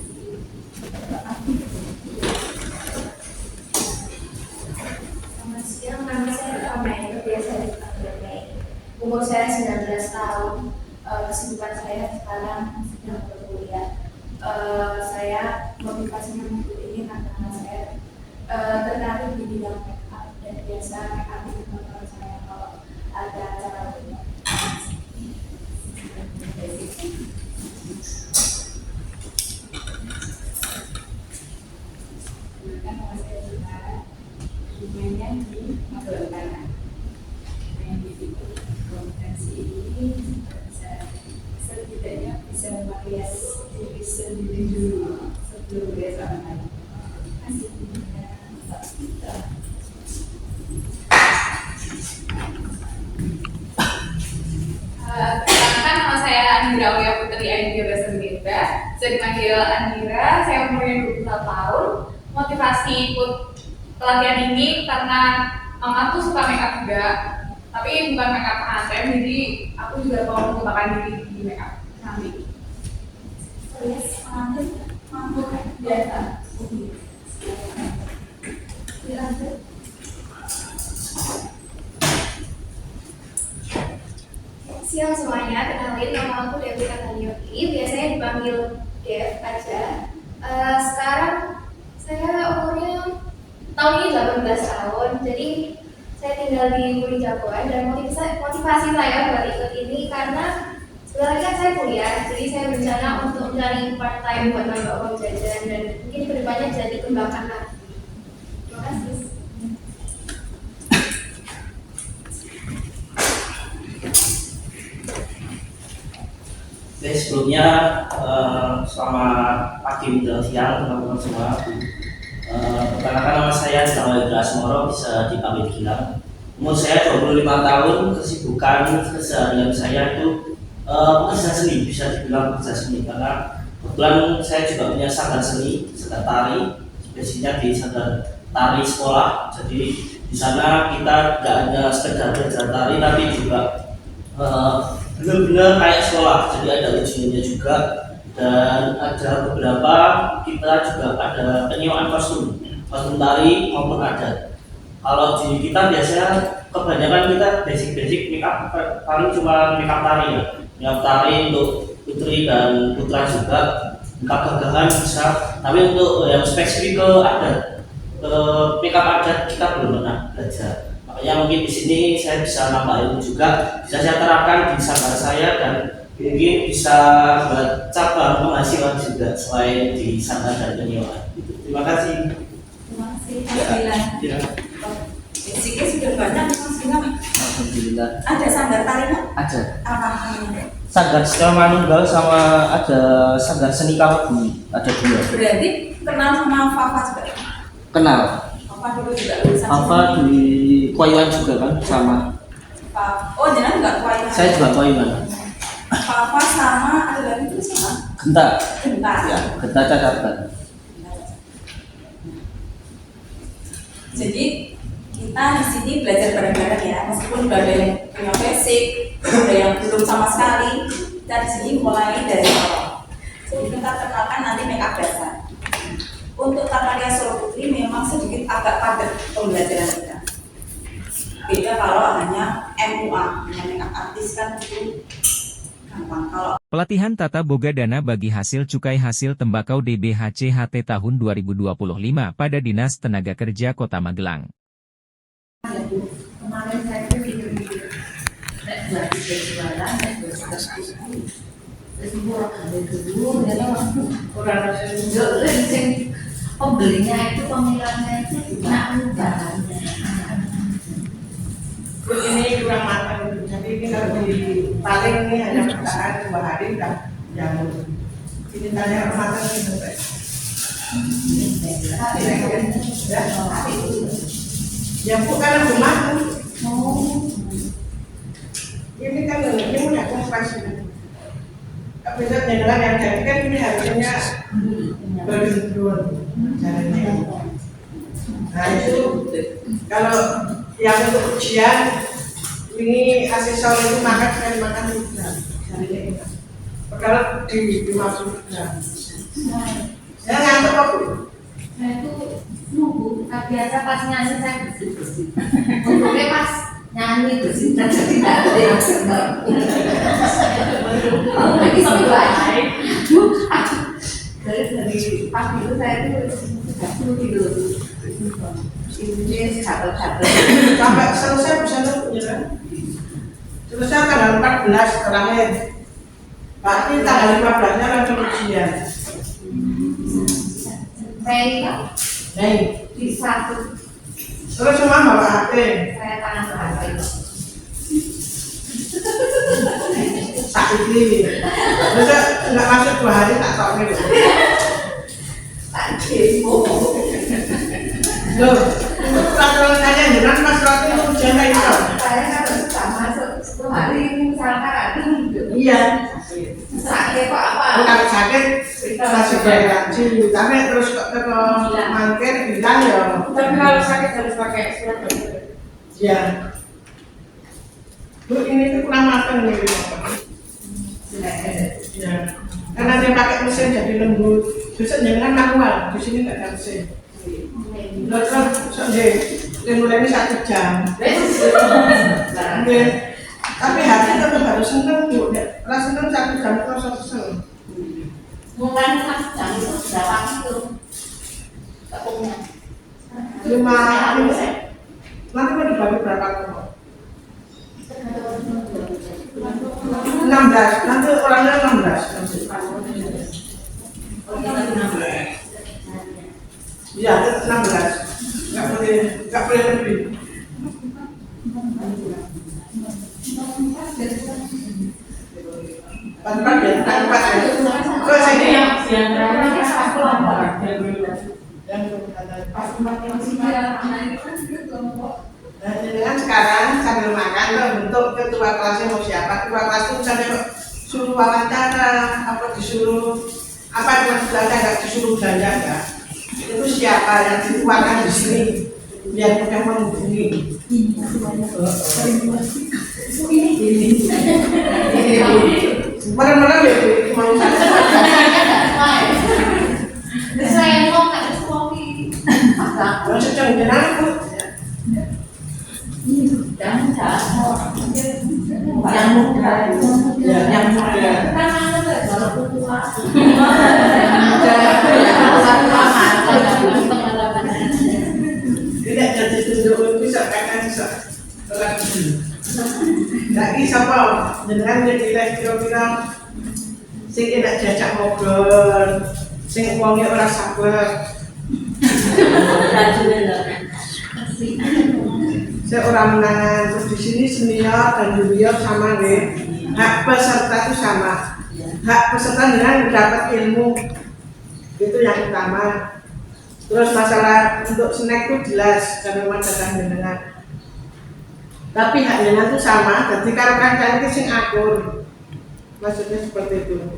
Selamat siang, nama saya Amel, biasa dipanggil Mei. Umur saya 19 tahun. Kesibukan saya sekarang sedang berkuliah. Saya motivasinya untuk ini karena saya tertarik di bidang make up dan biasa make up itu menurut saya kalau ada acara untuk Nama saya Gita, rumahnya di Magelang. Yang di kompetensi ini setidaknya bisa merias diri sendiri dulu sebelum merias orang lain. Perkenalkan, nama saya Andira Aulia Putri Aidya Basendeta. Saya dipanggil Andira, saya umurnya 21 tahun. Motivasi ikut pelatihan ini karena mama tuh suka make up juga, tapi bukan make up pengantin, jadi aku juga mau mengembangkan diri di make up nanti. Rias pengantin mampu biasa. Dilanjut. Siang semuanya, kenalin nama aku Dewi Katalioki, biasanya dipanggil Dev aja. Sekarang saya umurnya tahun ini 18 tahun, jadi saya tinggal di Budi Jagoan dan motivasi saya buat ikut ini karena sebenarnya kan saya kuliah, jadi saya berencana untuk mencari part time buat nambah uang jajan dan mungkin kedepannya bisa dikembangkan lagi. Terima kasih. Oke, sebelumnya selamat pagi dan siang teman-teman semua. Perkenalkan, nama saya Dita Asmoro, bisa dipanggil Gilang. Umur saya 25 tahun, kesibukan keseharian saya itu pekerja seni, bisa dibilang pekerja seni karena kebetulan saya juga punya sanggar seni, sanggar tari basicnya di sanggar tari sekolah. Jadi di sana kita nggak hanya sekedar belajar tari, tapi juga benar-benar kayak sekolah. Jadi ada ujiannya juga, dan ada beberapa kita juga ada penyewaan kostum tari maupun adat. Kalau di kita biasanya kebanyakan kita basic make up, paling cuma make up tari ya, make up tari untuk putri dan putra juga, make up gagahan bisa, tapi untuk yang spesifik ke adat, make up adat kita belum pernah belajar. Makanya mungkin di sini saya bisa nambah ilmu juga, bisa saya terapkan di sanggar saya, dan mungkin bisa buat cabang penghasilan juga selain di sanggar dan penyewaan. Terima kasih. Terima kasih. Ya. Basicnya sudah banyak Mas Gilang. Alhamdulillah. Ada sanggar tarinya? Ada. Apa? Sanggar sekolah manunggal sama ada sanggar seni kawabumi, ada dua. Berarti kenal sama Fafa juga? Kenal. Fafa dulu juga lulusan. Fafa di Kuaiwan juga kan sama. Oh jangan nggak Kuaiwan? Saya juga Kuaiwan. Fafa sama ada lagi itu siapa? Genta. Genta. Ya, Genta Cakarban. Jadi kita di sini belajar bareng-bareng ya, meskipun udah ada yang punya basic, ada yang belum sama sekali. Kita di sini mulai dari awal. Jadi kita kenalkan nanti make up dasar. Untuk Tata Rias Solo Putri memang sedikit agak padat pembelajaran kita. Beda kalau hanya MUA, hanya make up artis kan itu gampang. Kalau Pelatihan Tata Boga Dana bagi hasil cukai hasil tembakau DBHC-HT tahun 2025 pada Dinas Tenaga Kerja Kota Magelang. Kemarin saya tuh mikir-mikir lagi berjualan dan berjualan terus murah ambil dulu ya orang rasanya pembelinya itu pemilannya itu tidak bahannya ini kurang matang, jadi ini kalau dipaling ini hanya bertahan 2 hari udah jamur. Ini tanya matang ini sampai. Ya bukan aku matang. Ini kan ini udah kompas ini. Bisa jalan yang jadi kan ini harganya berdua caranya. Nah itu kalau yang untuk ujian ini asesor itu makan juga caranya enak. Kalau dimaksud saya ngantuk apa? saya itu nunggu, biasa pas nyanyi saya bersih-bersih untungnya pas nyanyi bersih dan jadi tidak ada yang senang lagi sebelah dari pagi itu saya itu sudah suruh tidur ini sabar-sabar sampai selesai bisa nunggu ya kan? Selesai tanggal 14 terakhir berarti tanggal 15-nya langsung ujian. Mei di 1 Terus semua bawa HP. saya tangan ke HP Sakit ini. Terus nggak masuk 2 hari tak tahu nih. tak demo Loh, peraturan saya jangan Mas Roti itu ujian kayak gitu. saya kan sudah masuk 10 hari misalkan ada Iya. sakit kok apa Kalau sakit masih garansi, tapi terus kok mangkir bilang ya. Tapi kalau sakit harus pakai surat dokter. Iya. Bu ini tuh kurang matang nih. Ya. Karena dia pakai mesin jadi lembut. Besok jangan manual, di sini nggak ada mesin. Terus dia mulai ini 1 jam. Tapi hati tetap harus seneng bu. Kalau seneng 1 jam itu harus seneng. mulai 1 jam itu berapa kilo? Tepungnya 5 nanti mau dibagi berapa kelompok? 16, nanti orangnya 16 iya, 16 nggak boleh lebih Tanpa ya kok sini Dengan sekarang sambil makan tuh bentuk ketua kelasnya mau siapa, ketua kelas itu sampai suruh wawancara, apa disuruh apa cuma belanja nggak disuruh belanja ya. Itu itu siapa yang dituakan di sini biar mudah menghubungi. Mana-mana ya mau Saya mau nggak suami. kalau sedang jalan aku Yang muda. yang muda. Kan ada kalau tua. Tidak jadi tunjuk bisa kakak bisa lagi siapa dengan jadi kira-kira sing enak diajak ngobrol sing uangnya orang sabar saya orang menangan terus di sini senior dan junior sama deh hak peserta itu sama hak peserta dengan dapat ilmu itu yang utama. Terus masalah untuk snack itu jelas karena memang datang dengan. Tapi haknya itu sama. Jadi kalau kan itu sing akur, maksudnya seperti itu.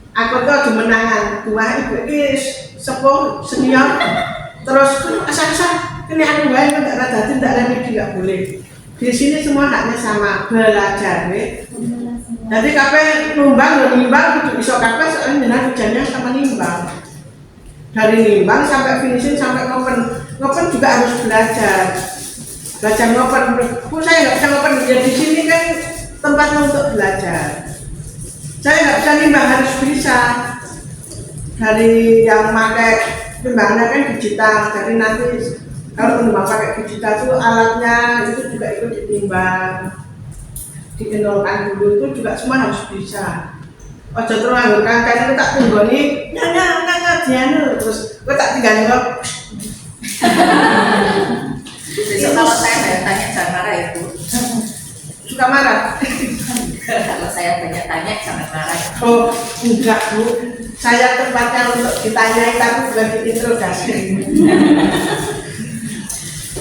Akur tuh cuma menangan tua ibu is sepuh senior. Terus asal-asal ini aku baik tidak ada tidak remedi nggak boleh. Di sini semua haknya sama belajar nih. Jadi kape numbang itu bisa kape soalnya dengan hujannya sama nimbang. Dari nimbang sampai finishing sampai ngopen juga harus belajar ngopen. Saya nggak bisa ngopen ya di sini kan tempatnya untuk belajar. Saya nggak bisa nimbang harus bisa dari yang pakai timbangannya kan digital. Jadi nanti kalau nimbang pakai digital itu alatnya itu juga ikut ditimbang, dienolkan dulu itu juga semua harus bisa. Ojo terus nganggo kangkang itu tak tunggoni nyanyi dianu terus gue tak tinggal ngop. Besok kalau saya tanya jangan marah itu. Suka marah. Kalau saya tanya jangan marah. Oh enggak Bu, saya tempatnya untuk ditanyai tapi bukan diinterogasi.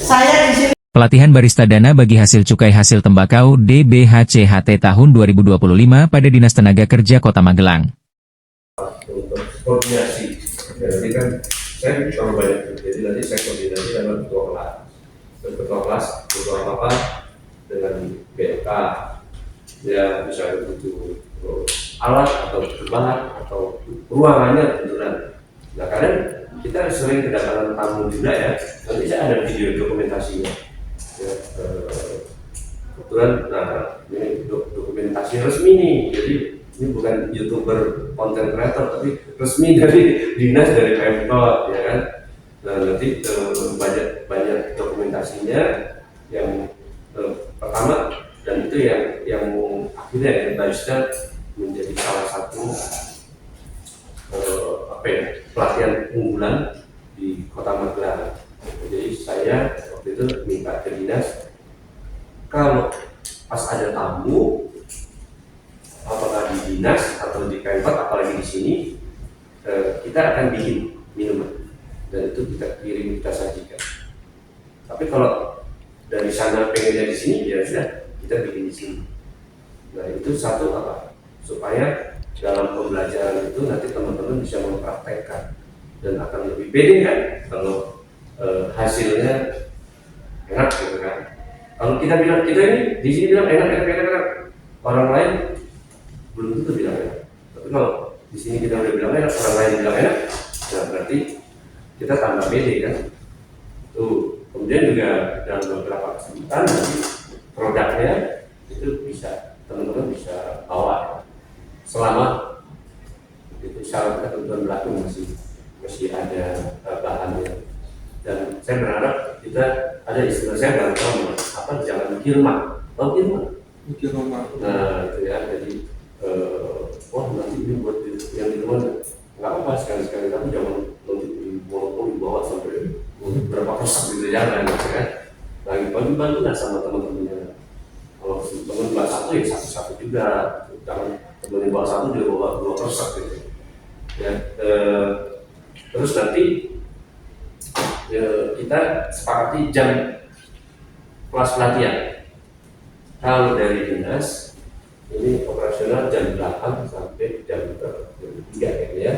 Saya di sini. Pelatihan barista dana bagi hasil cukai hasil tembakau DBHCHT tahun 2025 pada Dinas Tenaga Kerja Kota Magelang. Untuk koordinasi, jadi kan saya kalau banyak, jadi nanti saya koordinasi dengan ketua kelas. Dan ketua kelas butuh apa dengan BMK, ya misalnya butuh alat atau bahan atau ruangannya tentunya. Nah kadang kita sering kedatangan tamu juga ya, nanti saya ada video dokumentasinya. Ya, kebetulan nah ini dokumentasi resmi nih, jadi ini bukan YouTuber content creator tapi resmi dari dinas dari Pemkot ya kan. Nah nanti banyak dokumentasinya yang pertama dan itu yang akhirnya ya barista menjadi salah satu pelatihan unggulan di Kota Magelang. Jadi saya waktu itu minta ke dinas kalau pas ada tamu apakah di dinas atau di Pemkot apalagi di sini kita akan bikin minuman dan itu kita kirim, kita sajikan. Tapi kalau dari sana pengennya di sini ya sudah kita bikin di sini. Nah itu satu apa supaya dalam pembelajaran itu nanti teman-teman bisa mempraktekkan dan akan lebih pede kan kalau hasilnya enak gitu kan. Kalau kita bilang kita ini di sini bilang enak, orang lain belum tentu bilang enak. Tapi kalau di sini kita udah bilang enak, orang lain bilang enak, nah berarti kita tambah pede kan. Tuh kemudian juga dalam beberapa kesempatan nanti produknya itu bisa teman-teman bisa bawa selama itu syarat ketentuan berlaku masih ada bahannya. Dan saya berharap kita ada istilah saya dalam tahun apa jangan mikir mak, tahu mikir mak. Nah itu ya jadi wah nanti ini buat yang di rumah nggak apa sekali-sekali tapi jangan nanti monopoli bawa sampai berapa persen gitu jangan gitu kan. Lagi bantu lah sama teman-temannya. Kalau teman bawa satu ya satu juga, jangan teman bawa satu dia bawa 2% gitu. Ya terus nanti kita sepakati jam kelas pelatihan. Kalau dari dinas ini operasional jam 8 sampai jam 3 kayaknya ya.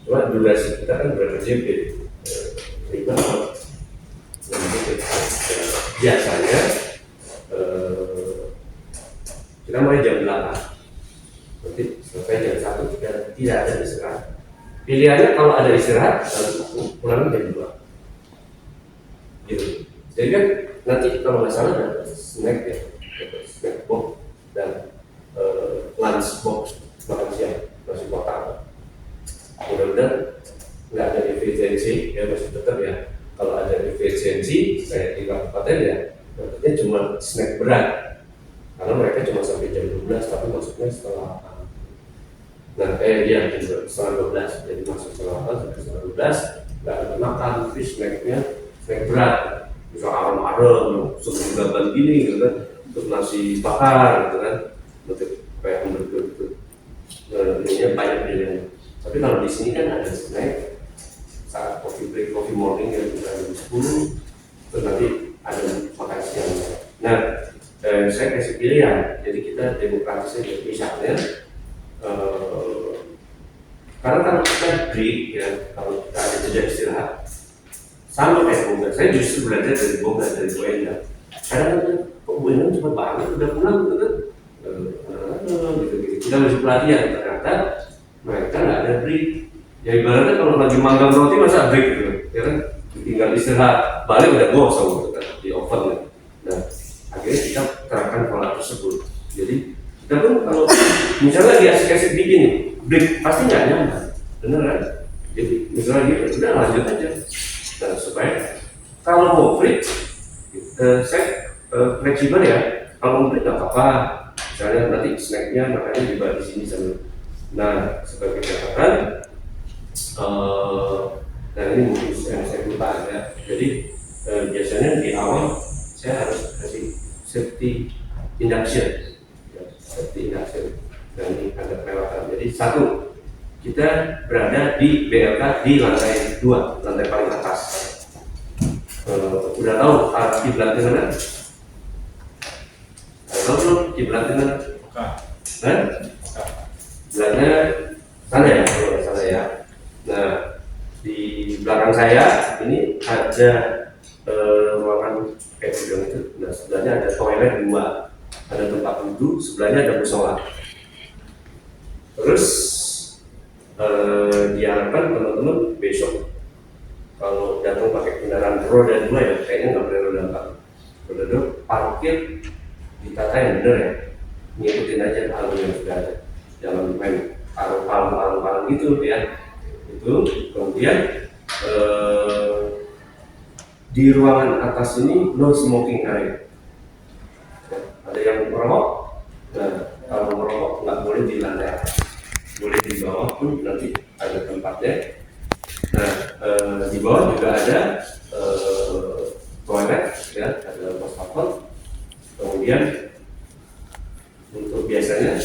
Cuma durasi kita kan berapa JP biasanya kita mulai jam 8, nanti sampai jam 1 tidak ada istirahat. Pilihannya kalau ada istirahat, pulang jam 2. Gitu. Jadi kan nanti kalau nggak salah ada snack ya, snack box dan lunch box makan siang, nasi kotak. Mudah-mudahan nggak ada efisiensi, ya masih tetap ya. Kalau ada efisiensi, saya di kabupaten ya, maksudnya cuma snack berat. Karena mereka cuma sampai jam 12, tapi masuknya setelah 8. Nah, iya, setengah 12, jadi masuk setengah 8 sampai setengah 12, nggak ada makan, tapi snacknya snack berat. Misal arem-arem, sebelum gaban gini gitu kan, untuk nasi bakar gitu kan, untuk kayak hamburger gitu. Ini banyak pilihan. Tapi kalau di sini kan ada snack saat coffee break, coffee morning yang jam 10, terus nanti ada makan siang. Nah, saya kasih pilihan, jadi kita demokratisnya misalnya, karena kalau kita break ya, kalau kita ada jeda istirahat, sama kayak Boga, saya justru belajar dari Boga, dari Bu Endang. Kadang kok Bu Endang cepat banget, udah pulang gitu kan, gitu. Kita masih pelatihan, ternyata mereka nggak ada break. Ya ibaratnya kalau lagi manggang roti masa break gitu, ya kan? Tinggal istirahat, balik udah gosong gitu kan, di oven. Nah, akhirnya kita terapkan pola tersebut. Jadi kita pun kalau misalnya lagi asik-asik bikin nih, break pasti nggak nyaman, bener kan? Jadi misalnya gitu, udah lanjut aja. Nah, supaya kalau mau break, saya fleksibel ya. Kalau mau break nggak apa-apa. Misalnya nanti snacknya makanya juga di sini sama. Nah, sebagai catatan, nah ini mungkin yang saya lupa ya. Jadi biasanya di awal saya harus kasih safety induction, dan ini ada kelewatan. Jadi satu, kita berada di BLK di lantai 2, lantai paling atas. Udah tahu arah kiblatnya mana? Tahu belum kiblatnya mana? Kiblatnya sana ya, kalau nggak salah ya. Nah, di belakang saya ini ada ruangan kayak gudang itu. Nah, sebelahnya ada toilet 2, ada tempat duduk, sebelahnya ada musola. Terus diharapkan teman-teman besok kalau datang pakai kendaraan roda 2 ya, kayaknya nggak boleh roda 4. Roda 2 parkir ditata yang benar ya, ngikutin aja alur yang sudah ada, jangan main palang gitu ya. Itu kemudian di ruangan atas ini no smoking area. Ada yang merokok, nah kalau merokok nggak boleh di lantai atas, boleh di bawah pun nanti ada tempatnya. Nah, di bawah juga ada toilet ya, ada wastafel. Kemudian untuk biasanya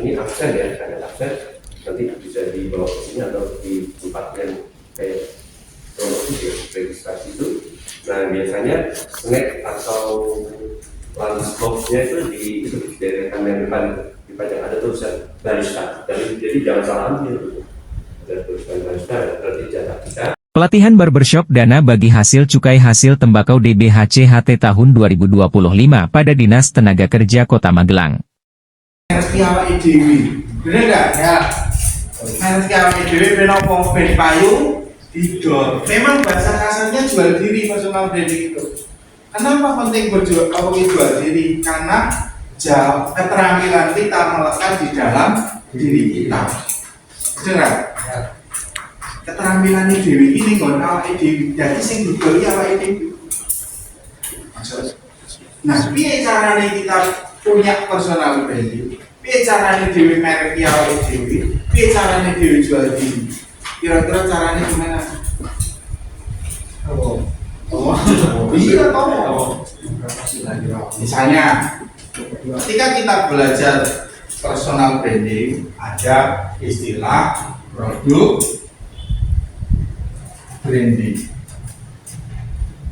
ini absen ya, ada absen nanti bisa dibawa ke sini atau di tempat yang kayak kronologis ya, registrasi itu. Nah, biasanya snack atau lunch box-nya itu di deretan yang depan itu dipajang, ada tulisan barista. Jadi jangan salah ambil. Ada tulisan barista, berarti jatah kita. Pelatihan barbershop dana bagi hasil cukai hasil tembakau DBHC-HT tahun 2025 pada Dinas Tenaga Kerja Kota Magelang. Merek awake dhewe. Bener enggak? Ya. Merek awake dhewe ben opo ben payung didol. Memang bahasa kasarnya jual diri personal branding itu. Kenapa penting jual diri? Karena keterampilan kita melekat di dalam diri kita. Benar? Ya. Keterampilan dhewe iki ning nggon awake dhewe. Dadi sing didol awake dhewe. Nah, piye carane kita punya personal branding? Piye carane dhewe merek awake dhewe? Piye carane dhewe jual diri? Kira-kira carane gimana? Iya toh. Misalnya, ketika kita belajar personal branding, ada istilah produk branding.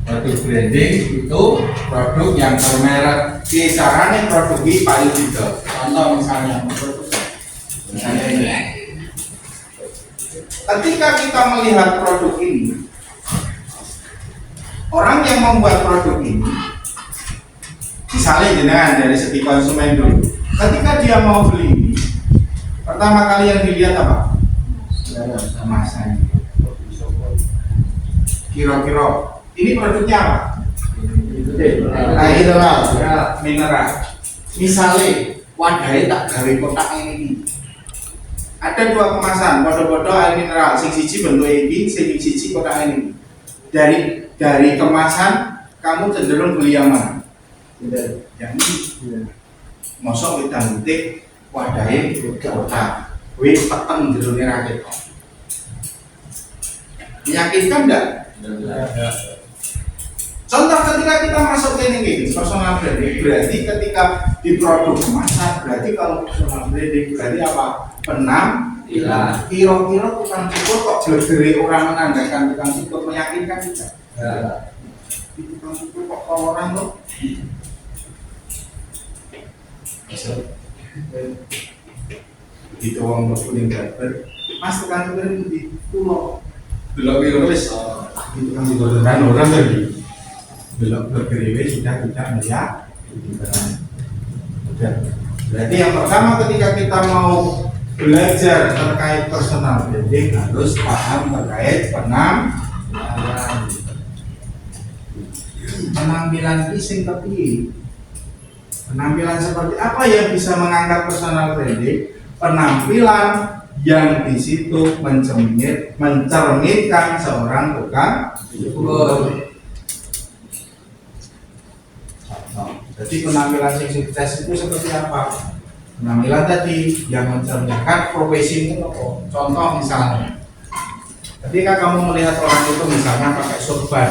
Produk branding itu produk yang bermerek. Caranya produk ini paling tidak. Contoh misalnya ini. Ketika kita melihat produk ini, orang yang yang membuat produk ini, misalnya jenengan dari segi konsumen dulu, ketika dia mau beli, pertama kali yang dilihat apa? Kemasannya. Kira-kira ini produknya apa? Air mineral. Misalnya wadahnya tak gawe kotak ini. Ada dua kemasan, bodoh-bodoh air mineral, sing siji bentuk ini, sing siji kotak ini. Dari kemasan kamu cenderung beli yang mana? Yang ini. Mosok kita butik wadahnya kotak, wis peteng jerone rakyat. Meyakinkan enggak? Contoh ketika kita masuk ke ini personal branding, berarti ketika di produk kemasan, berarti kalau personal branding berarti apa? Penampilan. Kira-kira tukang cukur kok jelas-jelas orang menandakan tukang cukur, meyakinkan tidak? Tukang cukur kok orang loh? Begitu orang berkuning barber, mas tukang cukur itu di pulau. Belok wis itu kan dibodohkan orang tadi. Belok berkeriwe sudah tidak melihat. Berarti yang pertama ketika kita mau belajar terkait personal branding harus paham terkait penampilan fisik. Tapi penampilan seperti apa yang bisa mengangkat personal branding? Penampilan yang di situ mencerminkan seorang tukang cukur. Jadi penampilan yang sukses itu seperti apa? Penampilan tadi yang mencerminkan profesi itu. Contoh misalnya, ketika kamu melihat orang itu misalnya pakai sorban,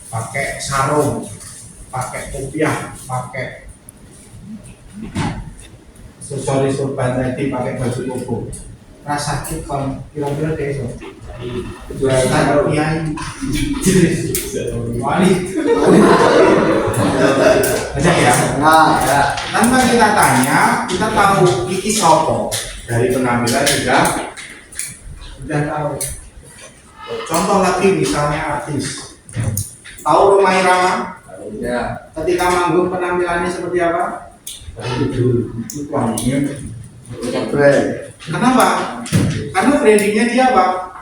pakai sarung, pakai kopiah, pakai aksesoris sorban tadi, pakai baju koko, rasa kita kira-kira kayak itu. Jualan kiai, wali, aja ya. Nah, tanpa kita tanya, kita tahu iki sopo dari penampilan sudah tahu. Contoh lagi misalnya artis, tahu Rumah Irama? Ya. Ketika manggung penampilannya seperti apa? Kenapa? Karena brandingnya dia apa?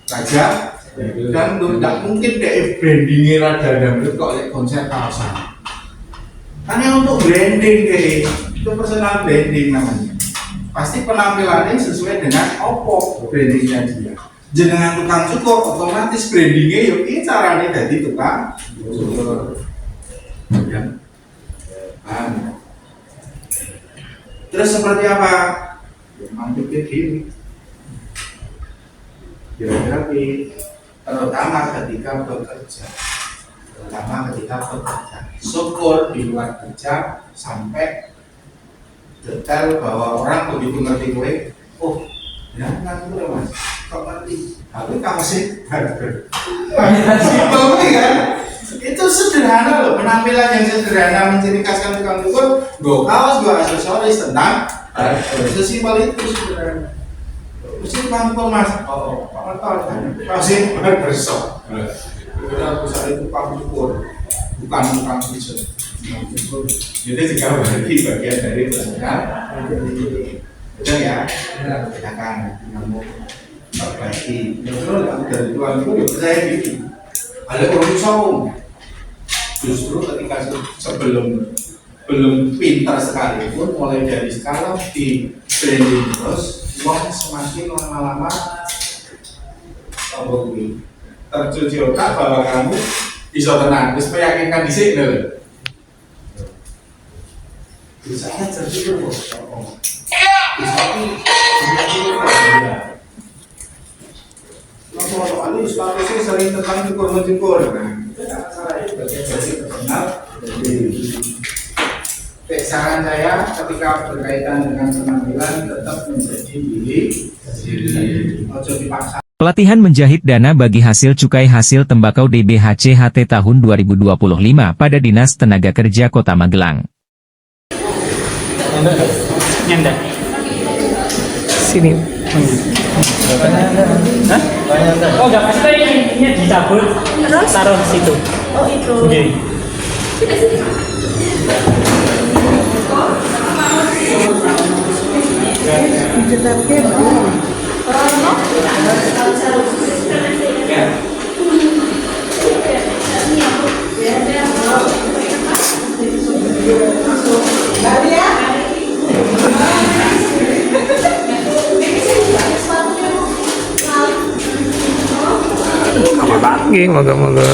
Raja dan tidak mungkin deh brandingnya Raja Dangdut kok oleh konser kawasan. Karena untuk branding deh itu personal branding namanya. Pasti penampilannya sesuai dengan opo brandingnya dia. Jenengan tukang cukur otomatis brandingnya yuk ini caranya jadi tukang cukur. Terus seperti apa? Mampu diri. Kira-kira terutama ketika bekerja, syukur di luar kerja sampai detail bahwa orang begitu ngerti gue, oh ya kan gue mas, kok ngerti? Tapi kamu sih harus simpel kan? Itu sederhana loh, penampilan yang sederhana menciri khaskan tukang cukur, gue kaos, gue aksesoris tentang sesimpel itu sederhana. Mesti tukang cukur mas, oh, masih bersok. Kita pusat itu tukang cukur, bukan tukang cukur. Jadi jika berarti bagian dari personal, betul ya? Kita akan perbaiki. Terus dari tukang cukur saya gitu. Ada urusan. Justru ketika sebelum pintar sekalipun, mulai dari sekarang di branding terus, uang semakin lama-lama tercuci otak bahwa kamu bisa tenang, bisa meyakinkan di sini loh. Bisa tercuci kok. Kalau ada statusnya sering tentang cukur-mencukur, masalah itu bagian personal. Saran saya ketika berkaitan dengan penampilan tetap menjadi diri sendiri, ojo dipaksa. Pelatihan menjahit dana bagi hasil cukai hasil tembakau DBHC-HT tahun 2025 pada Dinas Tenaga Kerja Kota Magelang. sini. Hah? Oh enggak, maksudnya ini dicabut, taruh di situ. Oh itu. Oke. Nggih, moga-moga.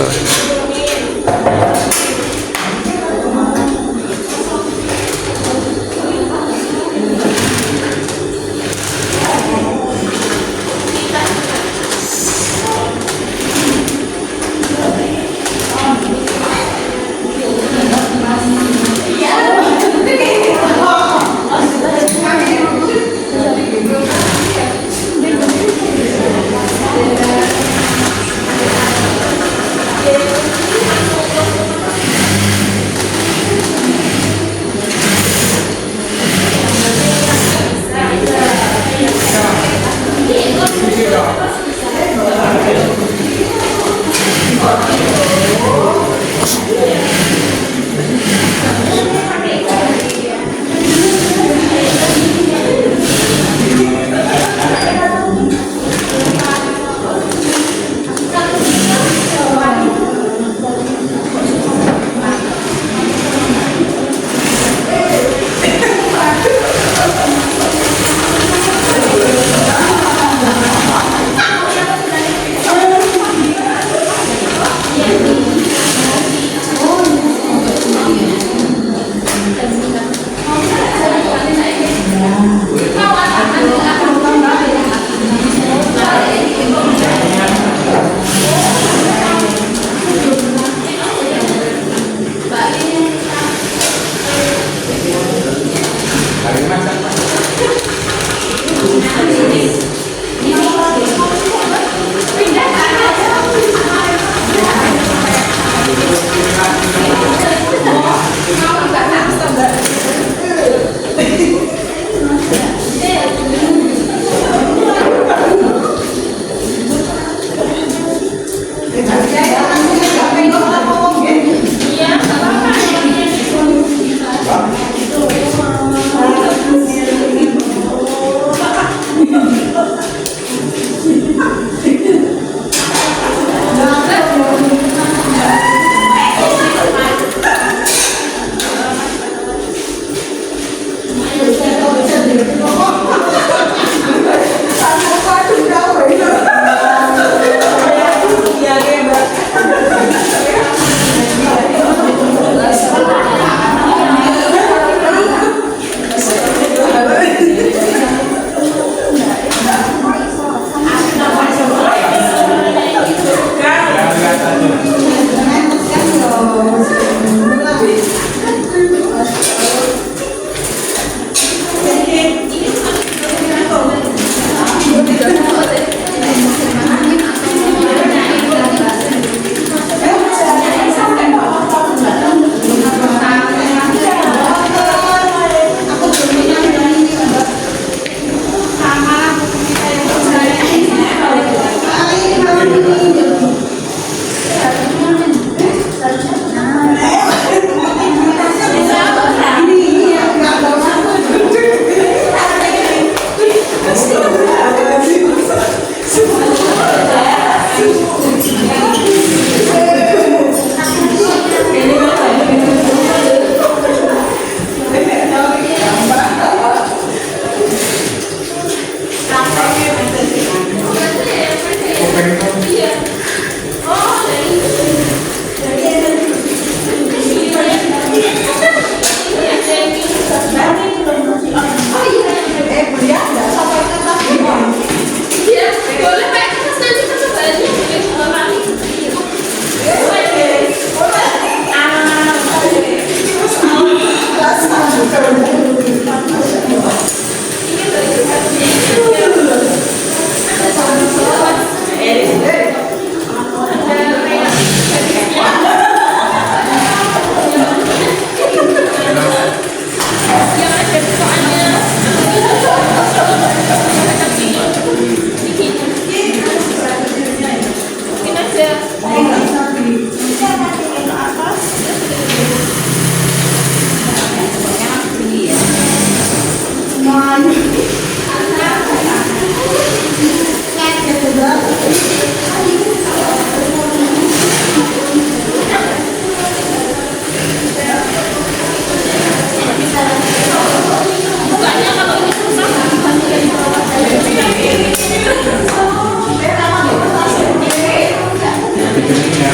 berikutnya.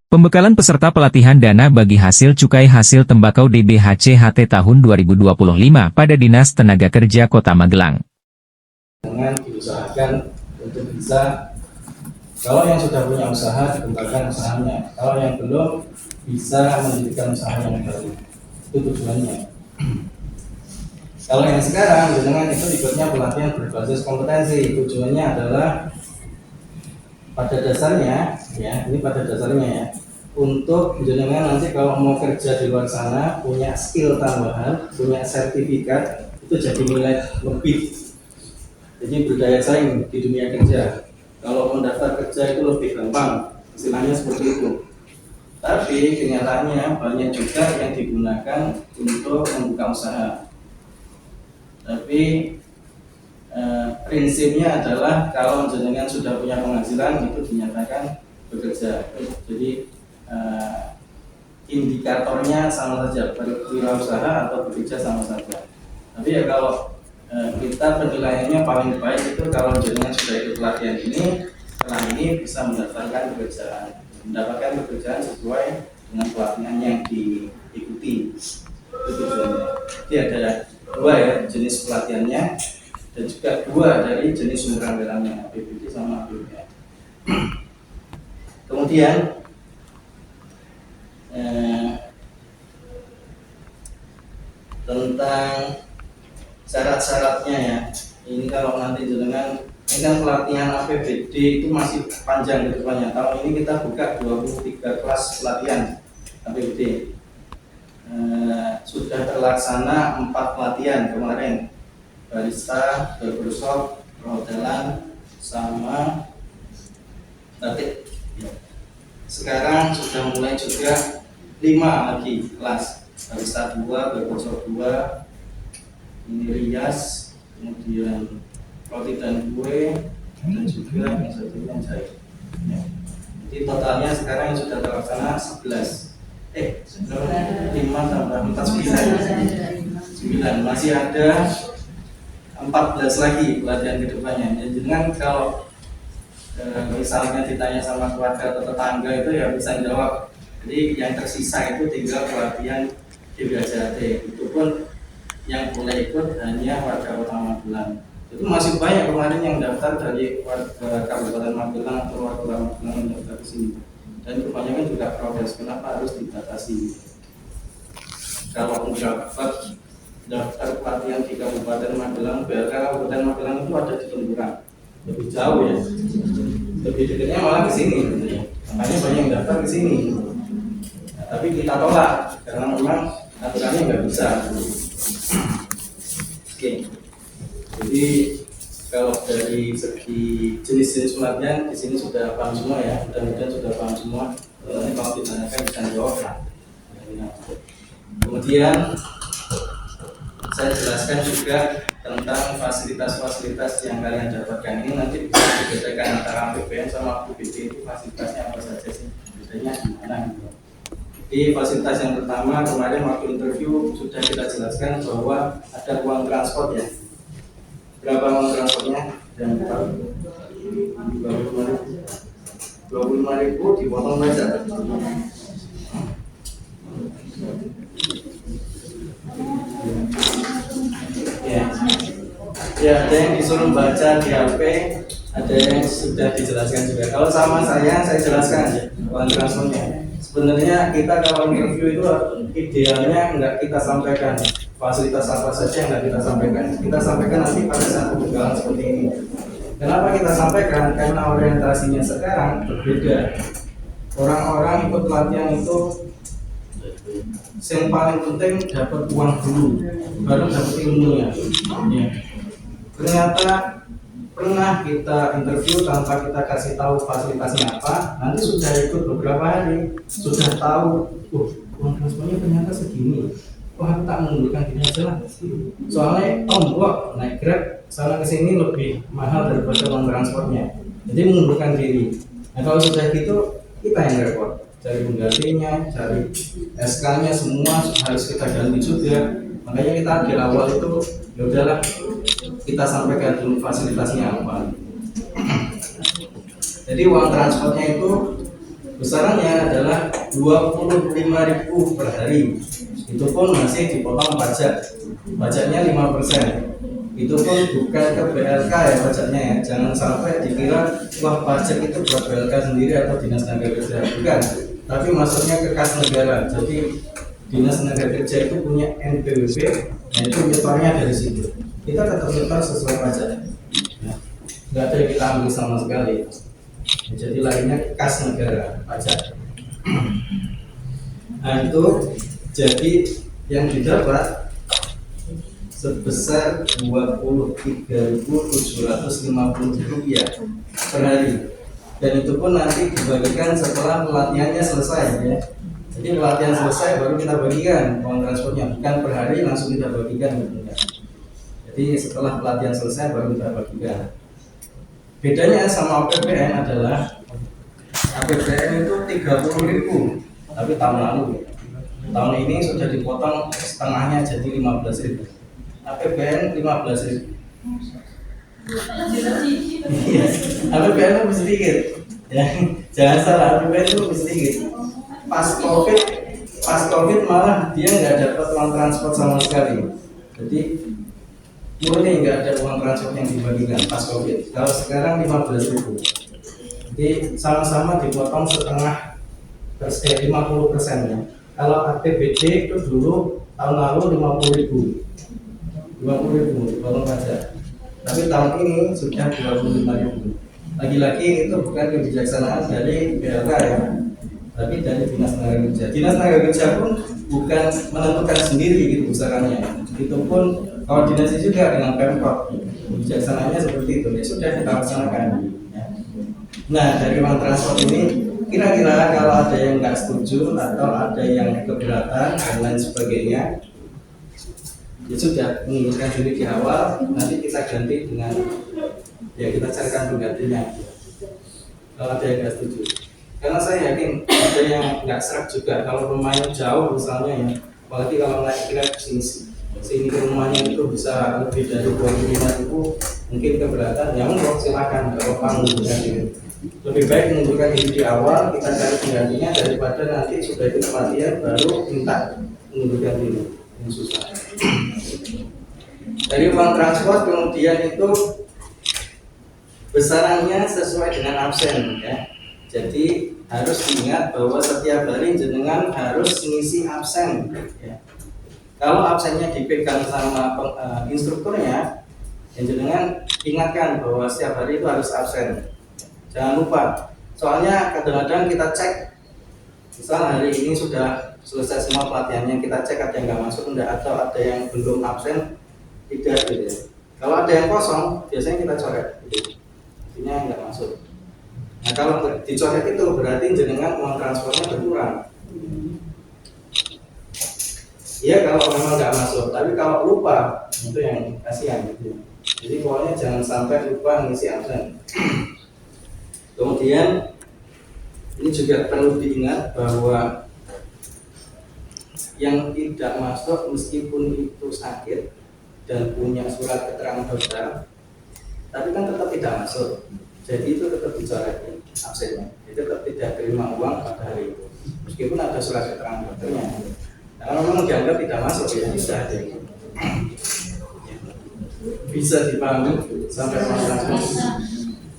Pembekalan peserta pelatihan dana bagi hasil cukai hasil tembakau DBHC-HT tahun 2025 pada Dinas Tenaga Kerja Kota Magelang. Dengan diusahakan untuk bisa, kalau yang sudah punya usaha dikembangkan usahanya, kalau yang belum bisa mendirikan usaha yang baru. Itu tujuannya. Kalau yang sekarang dengan itu ikutnya pelatihan berbasis kompetensi, tujuannya adalah pada dasarnya ya, ini pada dasarnya ya, untuk jenengan nanti kalau mau kerja di luar sana punya skill tambahan, punya sertifikat, itu jadi nilai lebih. Jadi berdaya saing di dunia kerja. Kalau mendaftar kerja itu lebih gampang, istilahnya seperti itu. Tapi kenyataannya banyak juga yang digunakan untuk membuka usaha. Tapi prinsipnya adalah kalau jenengan sudah punya penghasilan itu dinyatakan bekerja. Jadi indikatornya sama saja, berwirausaha atau bekerja sama saja. Tapi ya kalau kita penilaiannya paling baik itu kalau jenengan sudah ikut pelatihan ini, setelah ini bisa mendaftarkan pekerjaan, mendapatkan pekerjaan sesuai dengan pelatihan yang diikuti. Itu tujuannya. Jadi ada dua ya jenis pelatihannya, dan juga dua dari jenis sumber anggarannya, APBD sama APBN. Kemudian tentang syarat-syaratnya ya, ini kalau nanti jenengan, ini kan pelatihan APBD itu masih panjang ke depannya. Tahun ini kita buka 23 kelas pelatihan APBD. Sudah terlaksana 4 pelatihan kemarin, barista, barbershop, perhotelan, sama batik. Sekarang sudah mulai juga 5 lagi kelas, barista 2, barbershop 2, ini rias, kemudian roti dan kue, dan juga yang satunya jahit. Jadi totalnya sekarang yang sudah terlaksana 11. 5 tambah 4, 9. Masih ada 14 lagi pelatihan kedepannya. Jadi dengan kalau misalnya ditanya sama keluarga atau tetangga itu ya bisa jawab. Jadi yang tersisa itu tinggal pelatihan DBHC-HT. Itu pun yang boleh ikut hanya warga Kota Magelang. Itu masih banyak kemarin yang daftar dari warga Kabupaten Magelang atau warga Magelang yang daftar ke sini. Dan kebanyakan juga protes, kenapa harus dibatasi? Kalau dapat daftar pelatihan di Kabupaten Magelang, BLK Kabupaten Magelang itu ada di Temburang, lebih jauh ya, lebih dekatnya malah ke sini. Makanya banyak yang daftar ke sini. Nah, tapi kita tolak karena memang aturannya nggak bisa. Oke, jadi kalau dari segi jenis-jenis pelatihan di sini sudah paham semua ya, mudah-mudahan sudah paham semua. Nanti kalau ditanyakan bisa jawab lah. Kemudian saya jelaskan juga tentang fasilitas-fasilitas yang kalian dapatkan. Ini nanti bisa dibedakan antara APBN sama APBD, itu fasilitasnya apa saja sih, bedanya gimana gitu. Di fasilitas yang pertama kemarin waktu interview sudah kita jelaskan bahwa ada uang transport ya. Berapa uang transportnya? Dan 25.000 dipotong pajak. Ya, ada yang disuruh baca di HP, ada yang sudah dijelaskan juga. Kalau sama saya jelaskan aja uang transportnya. Sebenarnya kita kalau interview itu idealnya nggak kita sampaikan fasilitas apa saja yang nggak kita sampaikan. Kita sampaikan nanti pada saat pembukaan seperti ini. Kenapa kita sampaikan? Karena orientasinya sekarang berbeda. Orang-orang ikut pelatihan itu yang paling penting dapat uang dulu, baru dapat ilmunya. Ya. Ternyata pernah kita interview tanpa kita kasih tahu fasilitasnya apa, nanti sudah ikut beberapa hari, sudah tahu, uang transportnya ternyata segini. Wah, tak mengundurkan diri aja lah. Soalnya ongkos naik Grab sana kesini lebih mahal daripada uang transportnya. Jadi mengundurkan diri. Nah kalau sudah gitu kita yang repot, cari penggantinya, cari SK-nya semua harus kita ganti juga. Makanya kita di awal itu ya udahlah kita sampaikan dulu fasilitasnya apa. Jadi uang transportnya itu besarannya adalah 25.000 per hari. Itu pun masih dipotong pajak. Pajaknya 5%. Itu pun bukan ke BLK ya pajaknya ya. Jangan sampai dikira wah pajak itu buat BLK sendiri atau Dinas Tenaga Kerja. Bukan. Tapi maksudnya ke kas negara. Jadi Dinas Tenaga Kerja itu punya NPWP, nah itu nyetornya dari situ. Kita tetap nyetor sesuai pajak. Nah, nggak ada yang kita ambil sama sekali. Jadi lainnya kas negara pajak. Nah itu jadi yang didapat sebesar Rp23.750 per hari. Dan itu pun nanti dibagikan setelah pelatihannya selesai ya. Jadi pelatihan selesai baru kita bagikan uang transportnya, bukan per hari langsung kita bagikan. Jadi setelah pelatihan selesai baru kita bagikan. Bedanya sama APBN adalah APBN itu 30.000, tapi tahun lalu. Tahun ini sudah dipotong setengahnya jadi 15.000. APBN 15.000. APBN itu sedikit. Ya, jangan salah, APBN itu sedikit. Pas COVID malah dia nggak dapat uang transport sama sekali. Jadi murni nggak ada uang transport yang dibagikan pas COVID. Kalau sekarang 15.000. Jadi sama-sama dipotong setengah 50% ya. Kalau APBD itu dulu tahun lalu 50.000 dipotong pajak. Tapi tahun ini sudah 25.000. Lagi-lagi itu bukan kebijaksanaan dari BLK ya, tapi dari Dinas Tenaga Kerja. Dinas Tenaga Kerja pun bukan menentukan sendiri gitu besarannya. Itu pun koordinasi juga dengan Pemkot. Kebijaksanaannya seperti itu. Ya sudah kita laksanakan. Ya. Nah dari uang transport ini kira-kira kalau ada yang nggak setuju atau ada yang keberatan dan lain sebagainya, ya sudah mengundurkan diri di awal. Nanti kita ganti dengan ya kita carikan penggantinya. Kalau ada yang nggak setuju. Karena saya yakin ada yang nggak serak juga kalau rumahnya jauh misalnya ya, apalagi kalau naik Grab sini ke rumahnya itu bisa lebih dari 25.000, mungkin keberatan ya monggo silakan kalau mengundurkan diri. Lebih baik mengundurkan diri di awal, kita cari penggantinya daripada nanti sudah ikut pelatihan baru minta mengundurkan diri, yang susah. Dari uang transport kemudian itu besarannya sesuai dengan absen ya. Jadi harus diingat bahwa setiap hari jenengan harus mengisi absen. Ya. Kalau absennya dipegang sama instrukturnya, jenengan ingatkan bahwa setiap hari itu harus absen. Jangan lupa. Soalnya kadang-kadang kita cek, misal hari ini sudah selesai semua pelatihannya, kita cek ada yang nggak masuk, enggak, atau ada yang belum absen, tidak gitu. Ya. Kalau ada yang kosong, biasanya kita coret. Gitu. Artinya nggak masuk. Nah kalau dicoret itu berarti jenengan uang transportnya berkurang. Iya kalau memang nggak masuk, tapi kalau lupa itu yang kasihan gitu. Jadi pokoknya jangan sampai lupa ngisi absen. Kemudian ini juga perlu diingat bahwa yang tidak masuk meskipun itu sakit dan punya surat keterangan dokter, tapi kan tetap tidak masuk. Jadi itu tetap dicoretin absennya, itu tetap tidak terima uang pada hari itu, meskipun ada surat keterangan dokternya. Kalau memang dianggap tidak masuk ya bisa aja. Bisa dipahami sampai masalah.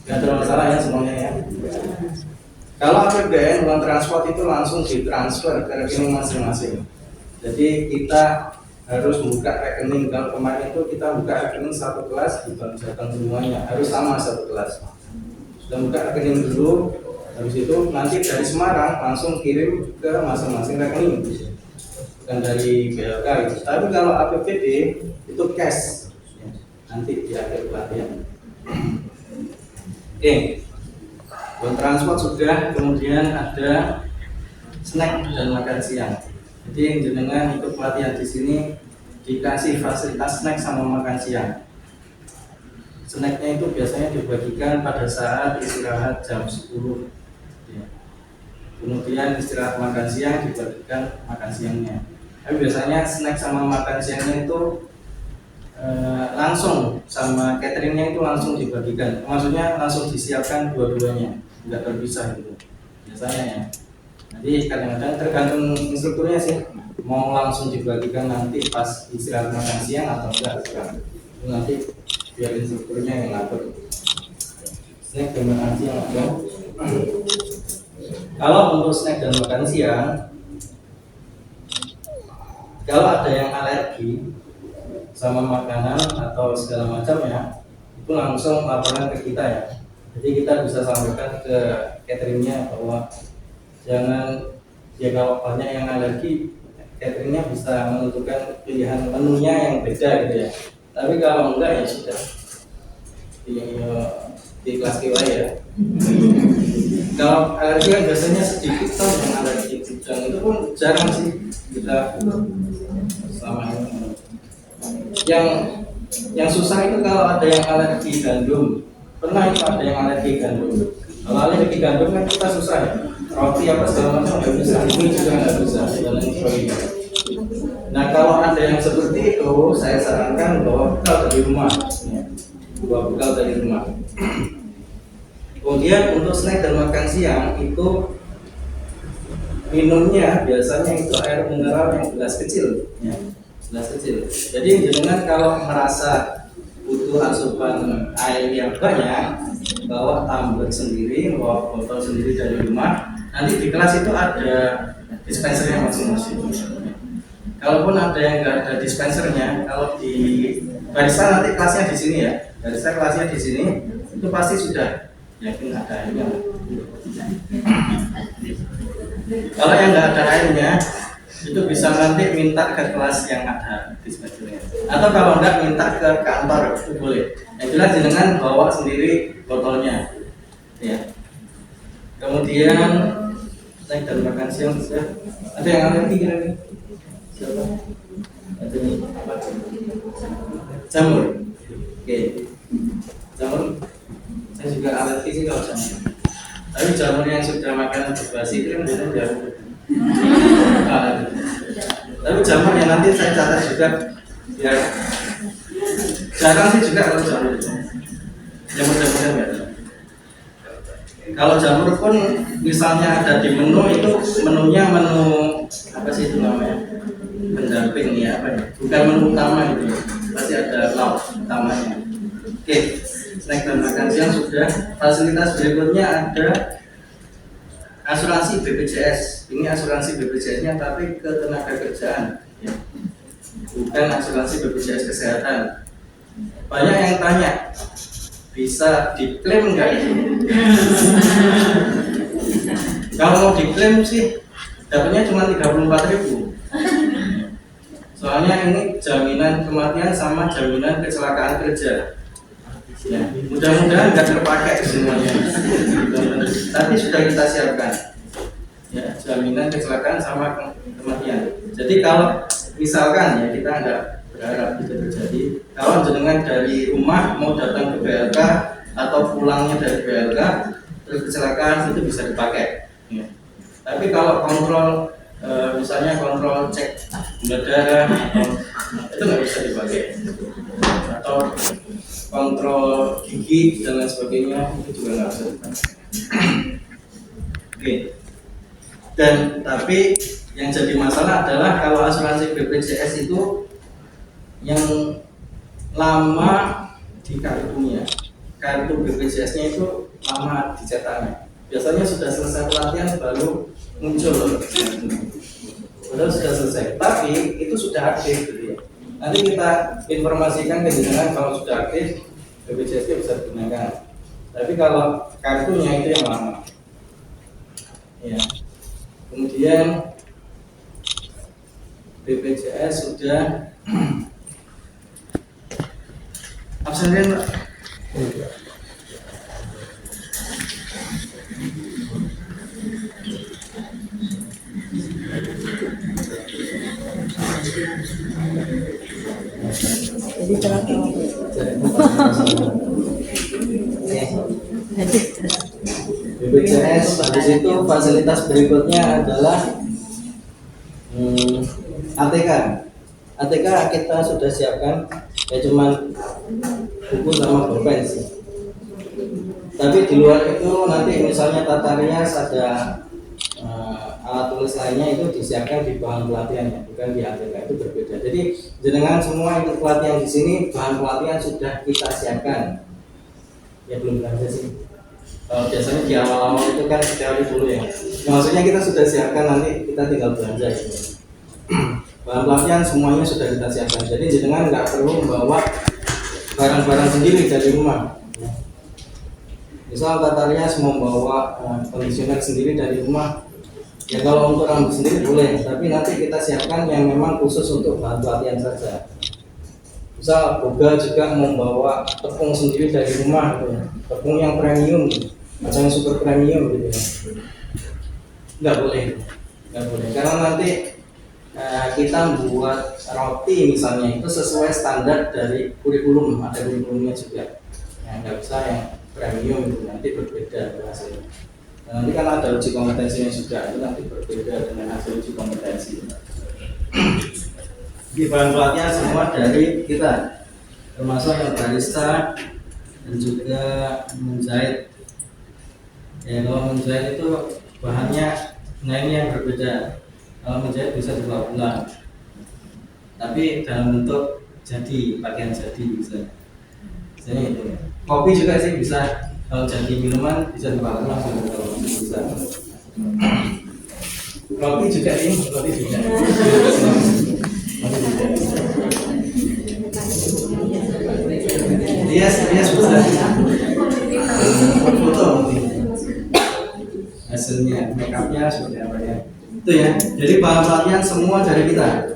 Tidak ada masalah ya semuanya ya. Kalau APBN uang transport itu langsung ditransfer ke rekening masing-masing. Jadi kita harus buka rekening. Kalau kemarin itu kita buka rekening satu kelas di Bank Jateng semuanya harus sama satu kelas. Sudah buka rekening dulu, habis itu nanti dari Semarang langsung kirim ke masing-masing rekening, bukan dari BLK gitu. Tapi kalau APBD itu cash, nanti di akhir pelatihan. Oke, buat transport sudah, kemudian ada snack dan makan siang. Jadi jenengan ikut pelatihan di sini dikasih fasilitas snack sama makan siang. Snacknya itu biasanya dibagikan pada saat istirahat jam 10. Ya. Kemudian istirahat makan siang dibagikan makan siangnya. Tapi biasanya snack sama makan siangnya itu langsung sama cateringnya itu langsung dibagikan. Maksudnya langsung disiapkan dua-duanya, nggak terpisah gitu. Biasanya ya. Nanti kadang-kadang tergantung instrukturnya sih, mau langsung dibagikan nanti pas istirahat makan siang atau enggak sekarang. Nanti biar instrukturnya yang ngatur. Snack dan makan siang ada. Kalau untuk snack dan makan siang, kalau ada yang alergi sama makanan atau segala macamnya, itu langsung laporan ke kita ya. Jadi kita bisa sampaikan ke cateringnya bahwa jangan, ya kalau banyak yang alergi, cateringnya bisa menentukan pilihan menunya yang beda gitu ya. Tapi kalau enggak ya sudah di kelas KW ya. Kalau alergi kan biasanya sedikit toh yang alergi udang, itu pun jarang sih kita selama ini. Yang susah itu kalau ada yang alergi gandum. Pernah itu ada yang alergi gandum. Kalau alergi gandum kan kita susah ya. Roti apa segala macam nggak bisa, ini juga nggak bisa. Nah kalau ada yang seperti itu, saya sarankan bawa bekal dari rumah. Bawa bekal dari rumah. Kemudian untuk snack dan makan siang itu minumnya biasanya itu air mineral yang gelas kecil, ya, gelas kecil. Jadi jangan kalau merasa butuh asupan air yang banyak, bawa tumbler sendiri, bawa botol sendiri dari rumah. Nanti di kelas itu ada dispensernya masing-masing. Kalaupun ada yang nggak ada dispensernya, kalau di barista nanti kelasnya di sini ya, barista kelasnya di sini, itu pasti sudah yakin ada airnya. Kalau yang nggak ada airnya, itu bisa nanti minta ke kelas yang ada dispensernya. Atau kalau nggak minta ke kantor itu boleh. Yang jelas jenengan bawa sendiri botolnya. Ya. Kemudian naik dan makan siang sudah. Ada yang alergi kira-kira? Siapa? Ada nih apa? Jamur. Oke. Jamur. Saya juga alergi sih kalau jamur. Tapi jamur yang sudah makanan berbasi itu kan biasanya jamur. Tapi jamur yang nanti saya catat juga ya. Jarang sih juga kalau jamur itu. Jamur-jamurnya enggak. Kalau jamur pun misalnya ada di menu itu menunya menu apa sih itu namanya? Pendamping ya apa ya? Bukan menu utama itu. Pasti ada lauk utamanya. Oke, snack dan makan siang sudah. Fasilitas berikutnya ada asuransi BPJS. Ini asuransi BPJS-nya tapi ke tenaga kerjaan ya. Bukan asuransi BPJS kesehatan. Banyak yang tanya, bisa diklaim nggak ini? Kalau mau diklaim sih dapatnya cuma 34.000. Soalnya ini jaminan kematian sama jaminan kecelakaan kerja. Ya, mudah-mudahan nggak terpakai semuanya. Tapi sudah kita siapkan. Ya, jaminan kecelakaan sama kematian. Jadi kalau misalkan ya kita nggak berharap itu terjadi. Kalau jenengan dari rumah mau datang ke BLK atau pulangnya dari BLK terus kecelakaan itu bisa dipakai. Ya. Tapi kalau kontrol misalnya kontrol cek gula darah, itu nggak bisa dipakai, atau kontrol gigi dan lain sebagainya itu juga nggak bisa dipakai. Oke. Dan tapi yang jadi masalah adalah kalau asuransi BPJS itu yang lama di kartunya, kartu BPJS-nya itu lama dicetaknya. Biasanya sudah selesai pelatihan baru muncul, padahal sudah selesai. Tapi itu sudah aktif, gitu ya. Nanti kita informasikan ke jenengan kalau sudah aktif BPJS bisa digunakan. Tapi kalau kartunya itu yang lama. Ya. Kemudian BPJS sudah absen, Pak. Jadi terakhir. BPJS di situ fasilitas berikutnya adalah ATK. ATK kita sudah siapkan, ya cuman buku sama pulpen sih. Tapi di luar itu nanti misalnya tata rias ada alat tulis lainnya itu disiapkan di bahan pelatihan, bukan di ATK, itu berbeda. Jadi jenengan semua ikut pelatihan di sini, bahan pelatihan sudah kita siapkan. Ya belum belanja sih. Biasanya di awal-awal itu kan teori dulu ya. Maksudnya kita sudah siapkan, nanti kita tinggal belanja gitu. Bahan pelatihan semuanya sudah kita siapkan. Jadi jenengan nggak perlu membawa barang-barang sendiri dari rumah. Misal tata rias mau membawa kondisioner sendiri dari rumah, ya kalau untuk rambut sendiri boleh, tapi nanti kita siapkan yang memang khusus untuk bahan pelatihan saja. Misal Boga juga membawa tepung sendiri dari rumah, gitu ya. Tepung yang premium, macam yang super premium gitu ya. Nggak boleh, karena nanti kita buat roti misalnya itu sesuai standar dari kurikulum, ada kurikulumnya juga. Ya, nggak bisa yang premium itu, nanti berbeda hasilnya. Dan nanti kan ada uji kompetensinya juga, itu nanti berbeda dengan hasil uji kompetensi. Di bahan pelatihan semua dari kita, termasuk yang barista dan juga menjahit. Ya kalau menjahit itu bahannya, nah ini yang berbeda. Kalau menjahit bisa 2 bulan, tapi dalam bentuk jadi, pakaian jadi bisa. Misalnya itu. Kopi juga sih bisa, kalau jadi minuman bisa dipakai langsung kalau bisa. Roti juga ini, roti juga. Dia sudah foto mungkin hasilnya, makeupnya seperti apa ya. Itu ya. Jadi bahan pelatihan semua dari kita.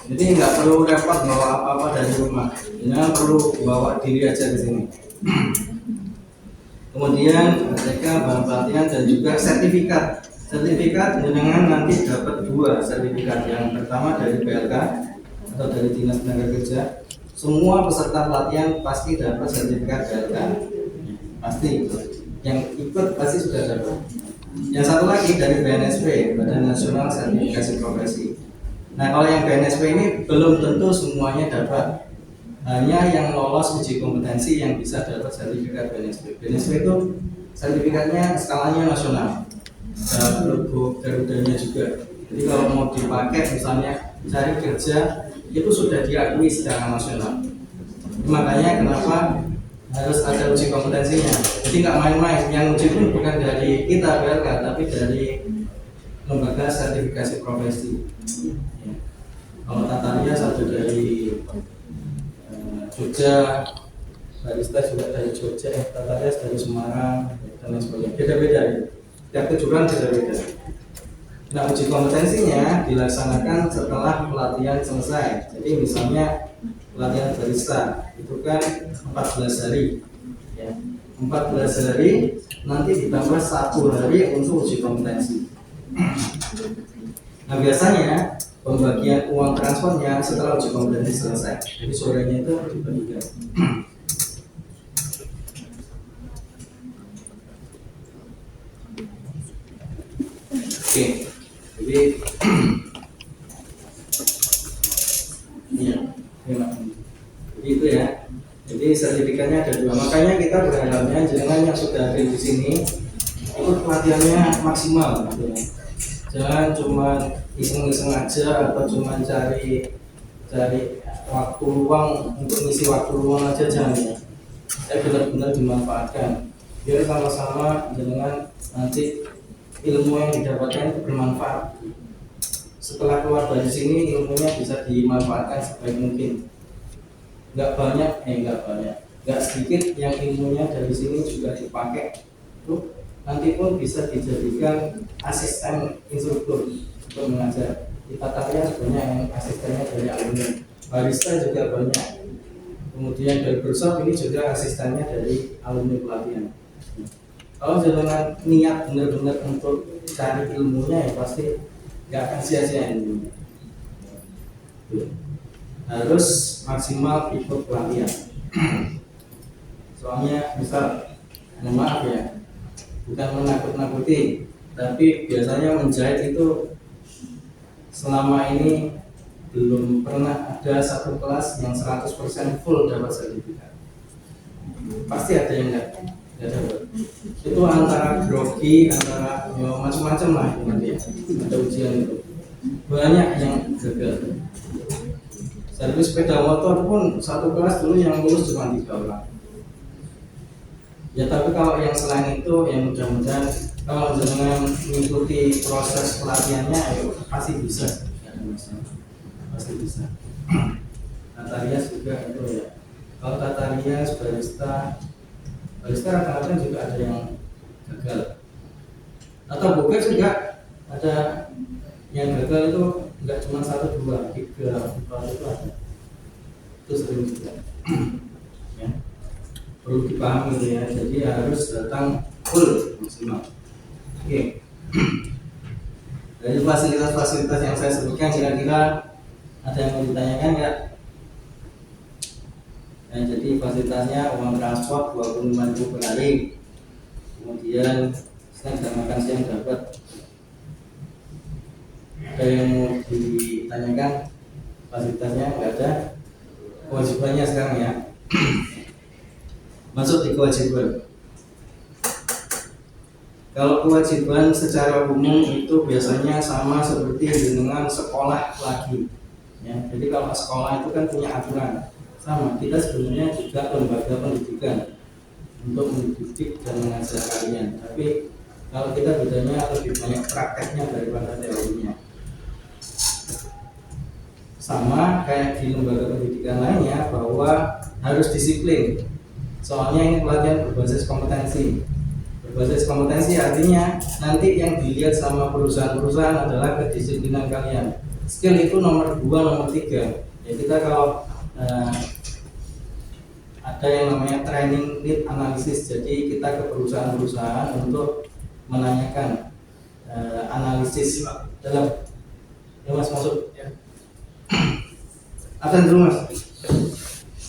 Jadi nggak perlu repot bawa apa-apa dari rumah. Jangan perlu bawa diri aja ke sini. Kemudian mereka bahan pelatihan dan juga sertifikat. Sertifikat dengan nanti dapat 2 sertifikat. Yang pertama dari PLK atau dari Dinas Tenaga Kerja. Semua peserta pelatihan pasti dapat sertifikat PLK. Pasti. Yang ikut pasti sudah dapat. Yang satu lagi dari BNSP, Badan Nasional Sertifikasi Profesi. Nah kalau yang BNSP ini belum tentu semuanya dapat. Hanya yang lolos uji kompetensi yang bisa dapat sertifikat BNSP. BNSP itu sertifikatnya skalanya nasional. Logo Garudanya juga. Jadi kalau mau dipakai misalnya cari kerja itu sudah diakui secara nasional. Makanya kenapa harus ada uji kompetensinya. Jadi nggak main-main. Yang uji pun bukan dari kita BLK, tapi dari lembaga sertifikasi profesi. Ya. Kalau tata rias satu dari Jogja, barista juga dari Jogja, tata rias dari Semarang dan lain sebagainya. Beda-beda ya. Tiap kejuruan beda-beda. Nah uji kompetensinya dilaksanakan setelah pelatihan selesai. Jadi misalnya pelatihan barista itu kan 14 hari ya. 14 hari nanti ditambah 1 hari untuk uji kompetensi. Nah biasanya pembagian uang transportnya setelah uji kompetensi selesai. Jadi sorenya itu dibagikan. Oke. Jadi sertifikatnya ada 2. Makanya kita berharapnya jenengan yang sudah ada di sini ikut pelatihannya maksimal gitu ya. Jangan cuma iseng-iseng aja atau cuma cari waktu luang untuk ngisi waktu luang aja, jangan ya. Benar-benar dimanfaatkan biar sama-sama jenengan nanti ilmu yang didapatkan itu bermanfaat. Setelah keluar dari sini ilmunya bisa dimanfaatkan sebaik mungkin. Nggak sedikit yang ilmunya dari sini juga dipakai. Tuh, nanti pun bisa dijadikan asisten instruktur untuk mengajar. Di Tataria banyak yang asistennya dari alumni, barista juga banyak. Kemudian dari Bershop ini juga asistennya dari alumni pelatihan. Kalau jangan niat benar-benar untuk cari ilmunya ya pasti nggak akan sia-sia ilmunya. Harus maksimal ikut pelatihan. Soalnya misal, mohon maaf ya, bukan menakut-nakuti, tapi biasanya menjahit itu selama ini belum pernah ada satu kelas yang 100% full dapat sertifikat. Pasti ada yang nggak dapat. Itu antara grogi, antara ya, macam-macam lah nanti ya. Ada ujian itu. Banyak yang gagal. Servis sepeda motor pun satu kelas dulu yang lulus cuma 3 orang. Ya tapi kalau yang selain itu yang mudah-mudahan kalau jangan mengikuti proses pelatihannya ya pasti bisa. Pasti bisa. Tatarias juga itu ya. Kalau Tatarias, barista kadang-kadang juga ada yang gagal. Atau bukan juga ada yang gagal itu enggak cuma 1, 2, 3, 4 itu ada. Itu sering juga. Ya. Perlu dipahami gitu ya. Jadi harus datang full maksimal. Oke. Dari fasilitas-fasilitas yang saya sebutkan kira-kira ada yang mau ditanyakan nggak? Nah, jadi fasilitasnya uang transport 25.000 per hari, kemudian snack dan makan siang dapat. Ada yang mau ditanyakan? Fasilitasnya nggak ada. Kewajibannya sekarang ya. Masuk di kewajiban. Kalau kewajiban secara umum itu biasanya sama seperti dengan sekolah lagi. Ya, jadi kalau sekolah itu kan punya aturan. Sama, kita sebenarnya juga lembaga pendidikan untuk mendidik dan mengajar kalian. Tapi kalau kita bedanya lebih banyak prakteknya daripada teorinya. Sama kayak di lembaga pendidikan lainnya bahwa harus disiplin. Soalnya ini pelatihan berbasis kompetensi. Berbasis kompetensi artinya nanti yang dilihat sama perusahaan-perusahaan adalah kedisiplinan kalian. Skill itu nomor 2, nomor 3. Ya kita kalau ada yang namanya training need analysis, jadi kita ke perusahaan-perusahaan untuk menanyakan analisis dalam ya mas masuk ya. Absen dulu mas.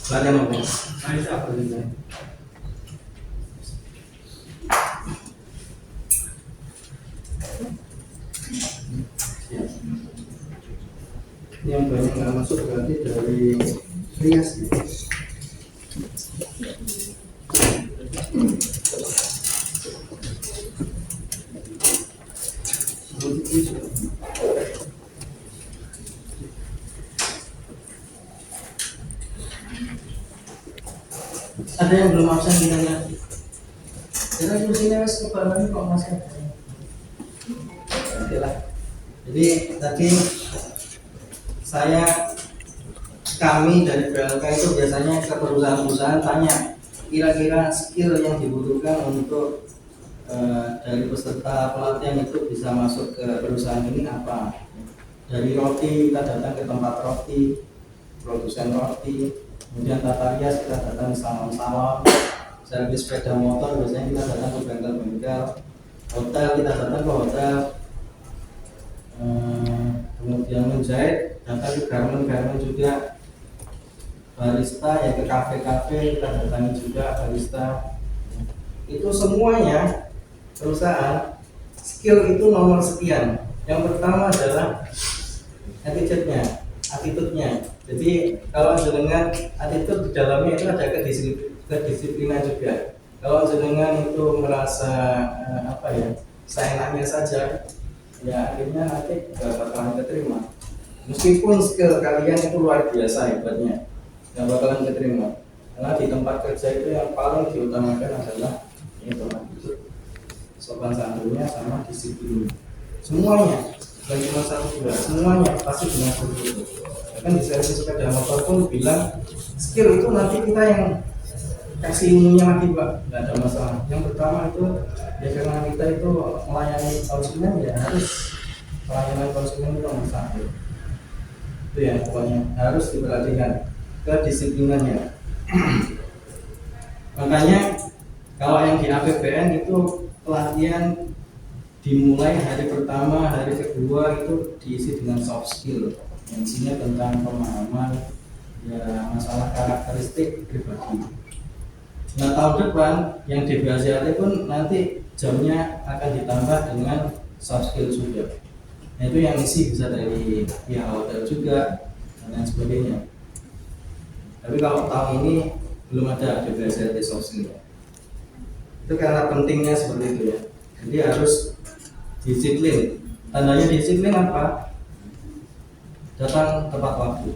Pelatihan apa? Apa ini? Yang banyak nggak masuk berarti dari Rias ya. Ada yang belum absen kiranya? Jangan kursinya mas kebaran kok mas kan? Oke lah. Jadi tadi kami dari BLK itu biasanya ke perusahaan-perusahaan tanya kira-kira skill yang dibutuhkan untuk dari peserta pelatihan itu bisa masuk ke perusahaan ini apa. Dari roti kita datang ke tempat roti, produsen roti, kemudian Tatarias kita datang ke salon-salon, servis sepeda motor biasanya kita datang ke bengkel-bengkel, hotel kita datang ke hotel, kemudian menjahit datang ke garmen-garmen juga, barista ya ke kafe-kafe kita datangi juga barista. Itu semuanya perusahaan skill itu nomor sekian. Yang pertama adalah attitude-nya. attitude-nya. Jadi kalau jenengan attitude di dalamnya itu ada kedisiplinan juga. Kalau jenengan itu merasa seenaknya saja, ya akhirnya nanti gak bakalan keterima. Meskipun skill kalian itu luar biasa hebatnya, gak bakalan keterima. Karena di tempat kerja itu yang paling diutamakan adalah itu attitude, sopan santunnya sama disiplin. Semuanya, bukan cuma satu dua, semuanya pasti dengan seperti itu. Bahkan di servis sepeda motor pun bilang skill itu nanti kita yang kasih ilmunya lagi Pak, nggak ada masalah. Yang pertama itu ya karena kita itu melayani konsumen, ya harus pelayanan konsumen itu nomor satu. Itu ya pokoknya harus diperhatikan kedisiplinannya. Makanya kalau yang di APBN itu pelatihan dimulai hari pertama, hari kedua itu diisi dengan soft skill yang isinya tentang pemahaman ya masalah karakteristik pribadi. Nah tahun depan yang DBHCAT pun nanti jamnya akan ditambah dengan soft skill juga. Nah itu yang isi bisa dari pihak hotel juga dan lain sebagainya. Tapi kalau tahun ini belum ada DBHCAT soft skill. Itu karena pentingnya seperti itu ya. Jadi harus disiplin. Tandanya disiplin apa? Datang tepat waktu.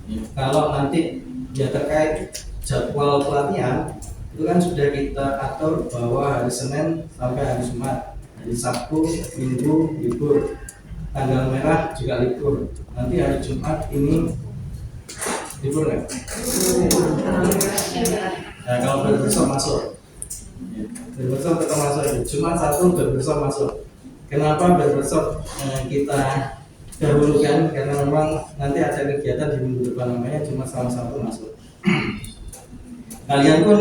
Ya, kalau nanti ya terkait jadwal pelatihan itu kan sudah kita atur bahwa hari Senin sampai hari Jumat, hari Sabtu, Minggu libur, tanggal merah juga libur. Nanti hari Jumat ini libur nggak? Nah kalau berbesok masuk, berbesok tetap masuk. Jumat Sabtu berbesok masuk. Kenapa berbesok kita dahulukan? Karena memang nanti ada kegiatan di minggu depan, namanya Jumat sama Sabtu masuk. Kalian pun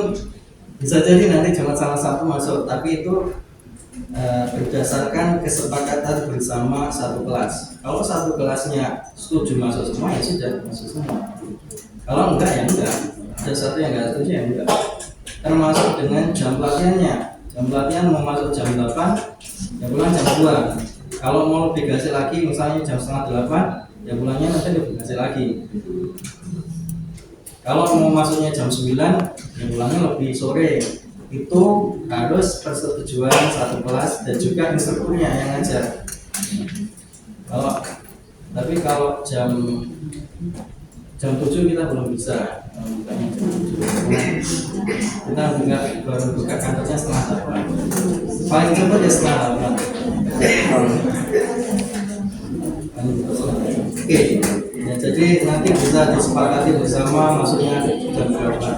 bisa jadi nanti Jumat sama Sabtu masuk, tapi itu berdasarkan kesepakatan bersama satu kelas. Kalau satu kelasnya setuju masuk semua, ya sudah masuk semua. Kalau enggak ya enggak. Ada satu yang enggak setuju ya enggak. Termasuk dengan jam pelatihannya. Jam pelatihan mau masuk jam 8, ya pulang jam 2. Kalau mau lebih gaji lagi, misalnya jam setengah 8, ya pulangnya nanti lebih gaji lagi. Kalau mau masuknya jam 9, ya pulangnya lebih sore. Itu harus persetujuan satu kelas dan juga instrukturnya yang ngajar. Tapi kalau jam 7 kita belum bisa. Kita baru buka kantornya setengah 8. Paling cepat ya setengah 8. Oke, ya, jadi nanti bisa disepakati bersama masuknya jam berapa.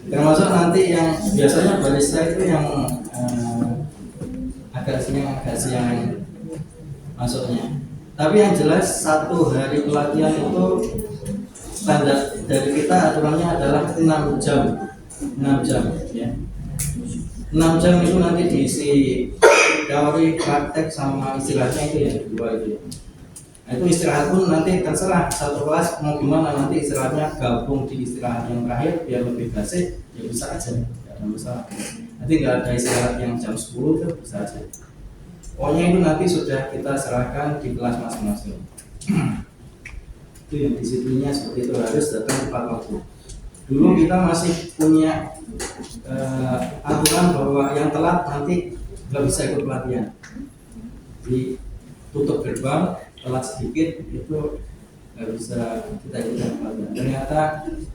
Termasuk nanti yang biasanya barista itu yang agak siang masuknya. Tapi yang jelas 1 hari pelatihan itu standar dari kita aturannya adalah 6 jam. 6 jam ya. 6 jam itu nanti diisi teori, praktek sama istirahatnya itu ya, 2 itu. Nah itu istirahat pun nanti terserah satu kelas mau gimana, nanti istirahatnya gabung di istirahat yang terakhir biar lebih basic, ya bisa aja, nggak ada masalah. Nanti nggak ada istirahat yang jam 10 tuh bisa aja. Pokoknya itu nanti sudah kita serahkan di kelas masing-masing. Itu yang disiplinnya seperti itu, harus datang tepat waktu. Dulu kita masih punya aturan bahwa yang telat nanti nggak bisa ikut pelatihan. Ditutup gerbang, telat sedikit itu nggak bisa kita ikutan pelatihan. Ternyata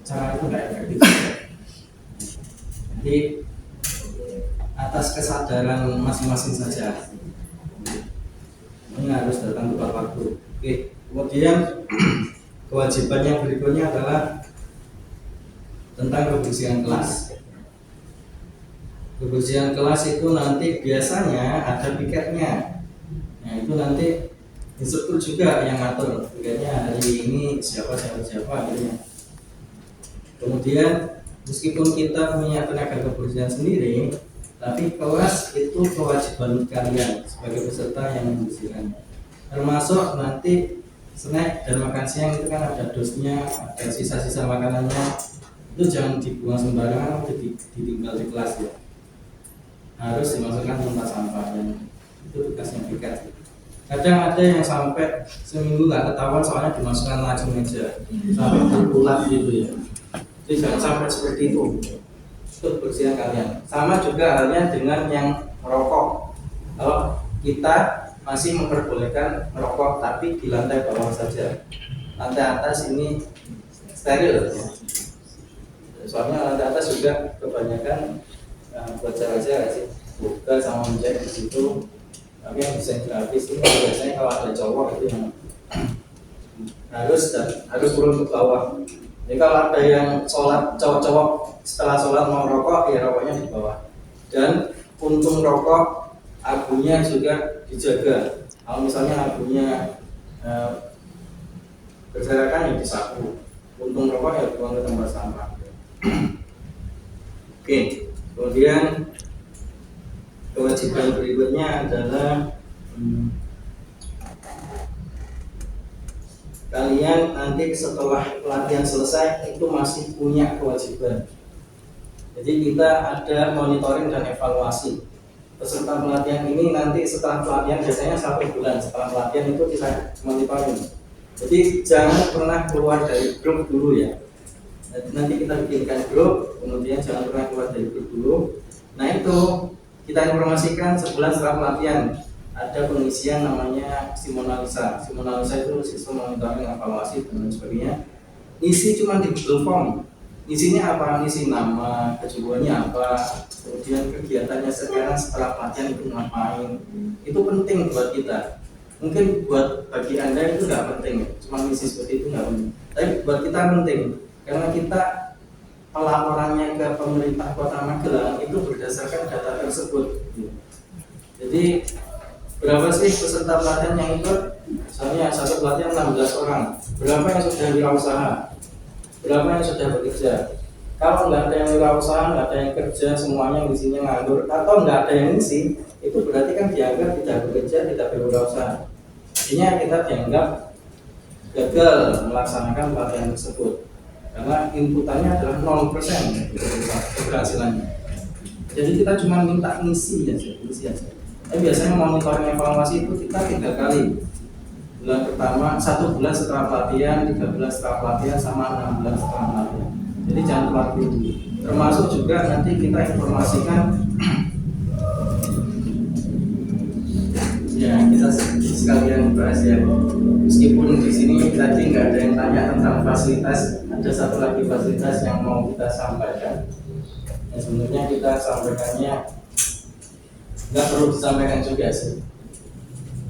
cara itu nggak efektif. Jadi atas kesadaran masing-masing saja. Ini harus datang tepat waktu. Oke, kemudian kewajiban yang berikutnya adalah tentang kebersihan kelas. Kebersihan kelas itu nanti biasanya ada piketnya. Nah itu nanti instruktur juga yang ngatur piketnya hari ini siapa gitu ya. Kemudian meskipun kita punya tenaga kebersihan sendiri, tapi kelas itu kewajiban kalian sebagai peserta yang membersihkannya. Termasuk nanti snack dan makan siang itu kan ada dosnya, ada sisa-sisa makanannya, itu jangan dibuang sembarangan, ditinggal di kelas ya. Harus dimasukkan tempat sampah dan itu tugasnya piket. Kadang ada yang sampai seminggu nggak ketahuan soalnya dimasukkan lacung meja sampai berulat gitu ya. Jadi jangan sampai seperti itu. Untuk kebersihan kalian. Sama juga halnya dengan yang merokok. Kalau kita masih memperbolehkan merokok tapi di lantai bawah saja. Lantai atas ini steril ya. Soalnya lantai atas juga kebanyakan buat cewek-cewek sih, buka sama menjahit di situ. Tapi yang desain grafis ini biasanya kalau ada cowok itu yang harus turun ke bawah. Jadi kalau ada yang sholat cowok-cowok setelah sholat mau rokok, ya rokoknya di bawah. Dan puntung rokok abunya juga dijaga. Kalau misalnya abunya berserakan ya disapu. Puntung rokok ya buang ke tempat sampah. Oke, kemudian kewajiban berikutnya adalah kalian nanti setelah pelatihan selesai itu masih punya kewajiban. Jadi kita ada monitoring dan evaluasi peserta pelatihan ini. Nanti setelah pelatihan biasanya 1 bulan setelah pelatihan itu kita monitoring. Jadi jangan pernah keluar dari grup dulu ya. Nanti kita bikinkan grup, kemudian jangan pernah keluar dari grup dulu. Nah itu kita informasikan sebulan setelah pelatihan ada pengisian namanya simonalisa. Simonalisa itu sistem monitoring, evaluasi dan lain sebagainya. Isi cuma di Google Form. Isinya apa? Isi nama, kejuruannya apa, kemudian kegiatannya sekarang setelah pelatihan itu ngapain. Itu penting buat kita. Mungkin buat bagi Anda itu nggak penting, cuma isi seperti itu nggak penting. Tapi buat kita penting, karena kita pelaporannya ke pemerintah Kota Magelang itu berdasarkan data tersebut. Jadi berapa sih peserta pelatihan yang ikut? Misalnya satu pelatihan 16 orang. Berapa yang sudah wirausaha? Berapa yang sudah bekerja? Kalau nggak ada yang wirausaha, nggak ada yang kerja, semuanya isinya nganggur, atau nggak ada yang ngisi, itu berarti kan dianggap tidak bekerja, tidak berwirausaha. Artinya kita dianggap gagal melaksanakan pelatihan tersebut. Karena inputannya adalah 0% keberhasilannya. Jadi kita cuma minta ngisi aja. Tapi biasanya monitoring evaluasi itu kita 3 kali. Bulan pertama, 1 bulan setelah pelatihan, 3 bulan setelah pelatihan, sama 6 bulan setelah pelatihan. Jadi jangan telat dulu. Termasuk juga nanti kita informasikan ya kita sekalian bahas ya. Meskipun di sini tadi nggak ada yang tanya tentang fasilitas, ada satu lagi fasilitas yang mau kita sampaikan. Ya, sebenarnya kita sampaikannya nggak perlu disampaikan juga sih.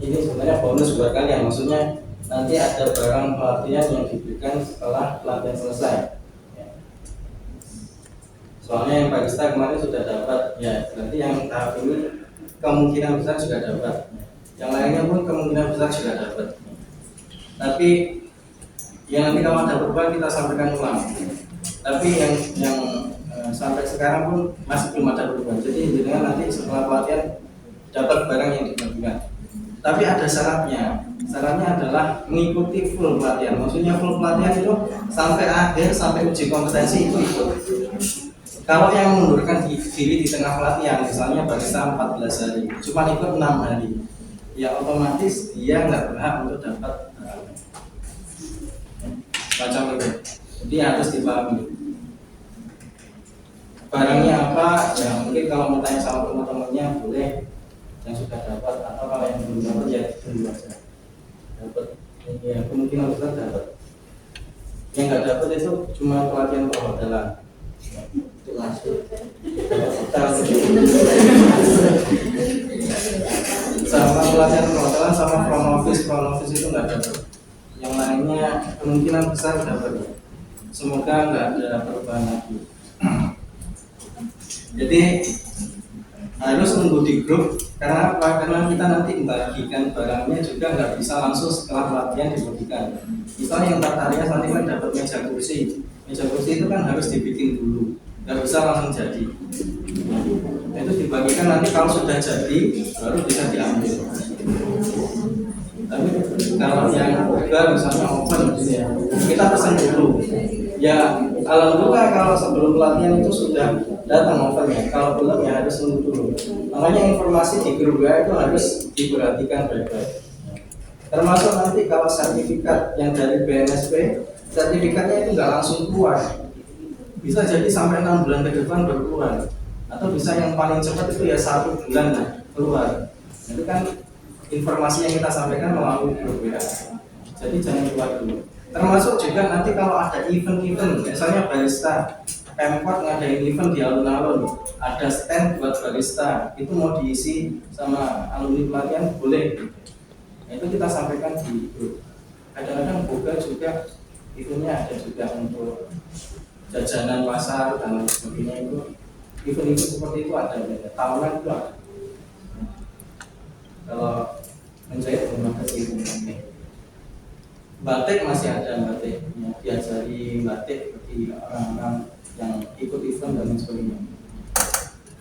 Ini sebenarnya bonus buat kalian. Maksudnya nanti ada barang pelatihan yang diberikan setelah pelatihan selesai. Ya. Soalnya yang barista kemarin sudah dapat, ya berarti yang tahap ini kemungkinan besar juga dapat. Yang lainnya pun kemungkinan besar juga dapat. Tapi yang nanti kalau ada perubahan kita sampaikan ulang. Tapi yang sampai sekarang pun masih belum ada perubahan. Jadi dengan nanti setelah pelatihan dapat barang yang dibagikan. Tapi ada syaratnya. Syaratnya adalah mengikuti full pelatihan. Maksudnya full pelatihan itu sampai akhir, sampai uji kompetensi itu ikut. Kalau yang mengundurkan diri di tengah pelatihan, misalnya barista 14 hari, cuma ikut 6 hari, ya otomatis dia nggak berhak untuk dapat macam itu. Jadi harus dipahami. Barangnya apa? Ya mungkin kalau mau tanya sama teman-temannya boleh yang sudah dapat, atau kalau yang belum dapat ya belum aja. Dapat, ya kemungkinan besar dapat. Yang nggak dapat itu cuma pelatihan perhotelan. Itu masuk. Sama pelatihan perhotelan sama front office itu nggak dapat. Yang lainnya kemungkinan besar dapat. Semoga nggak ada perubahan lagi. Jadi harus nunggu di grup. Karena apa? Karena kita nanti membagikan barangnya juga nggak bisa langsung setelah pelatihan dibagikan. Misalnya yang Tartarias nanti kan dapat meja kursi. Meja kursi itu kan harus dibikin dulu, nggak bisa langsung jadi. Itu dibagikan nanti kalau sudah jadi baru bisa diambil. Tapi kalau yang juga misalnya open gitu ya, kita pesan dulu. Ya alhamdulillah kalau sebelum pelatihan itu sudah datang ovennya. Kalau belum ya harus nunggu dulu. Makanya informasi di grup WA itu harus diperhatikan baik-baik. Termasuk nanti kalau sertifikat yang dari BNSP, sertifikatnya itu nggak langsung keluar, bisa jadi sampai 6 bulan ke depan baru keluar, atau bisa yang paling cepat itu ya 1 bulan lah keluar. Itu kan informasi yang kita sampaikan melalui grup WA, jadi jangan keluar dulu. Termasuk juga nanti kalau ada event-event, misalnya barista, Pemkot ngadain event di alun-alun, ada stand buat barista, itu mau diisi sama alumni pelatihan boleh. Itu kita sampaikan di grup. Kadang-kadang boga juga eventnya ada juga untuk jajanan pasar dan lain sebagainya, itu event-event seperti itu ada, tahunan itu ada. Kalau menjahit belum ada event. Batik masih ada, batik ya, diajari batik bagi orang-orang yang ikut event dan lain sebagainya.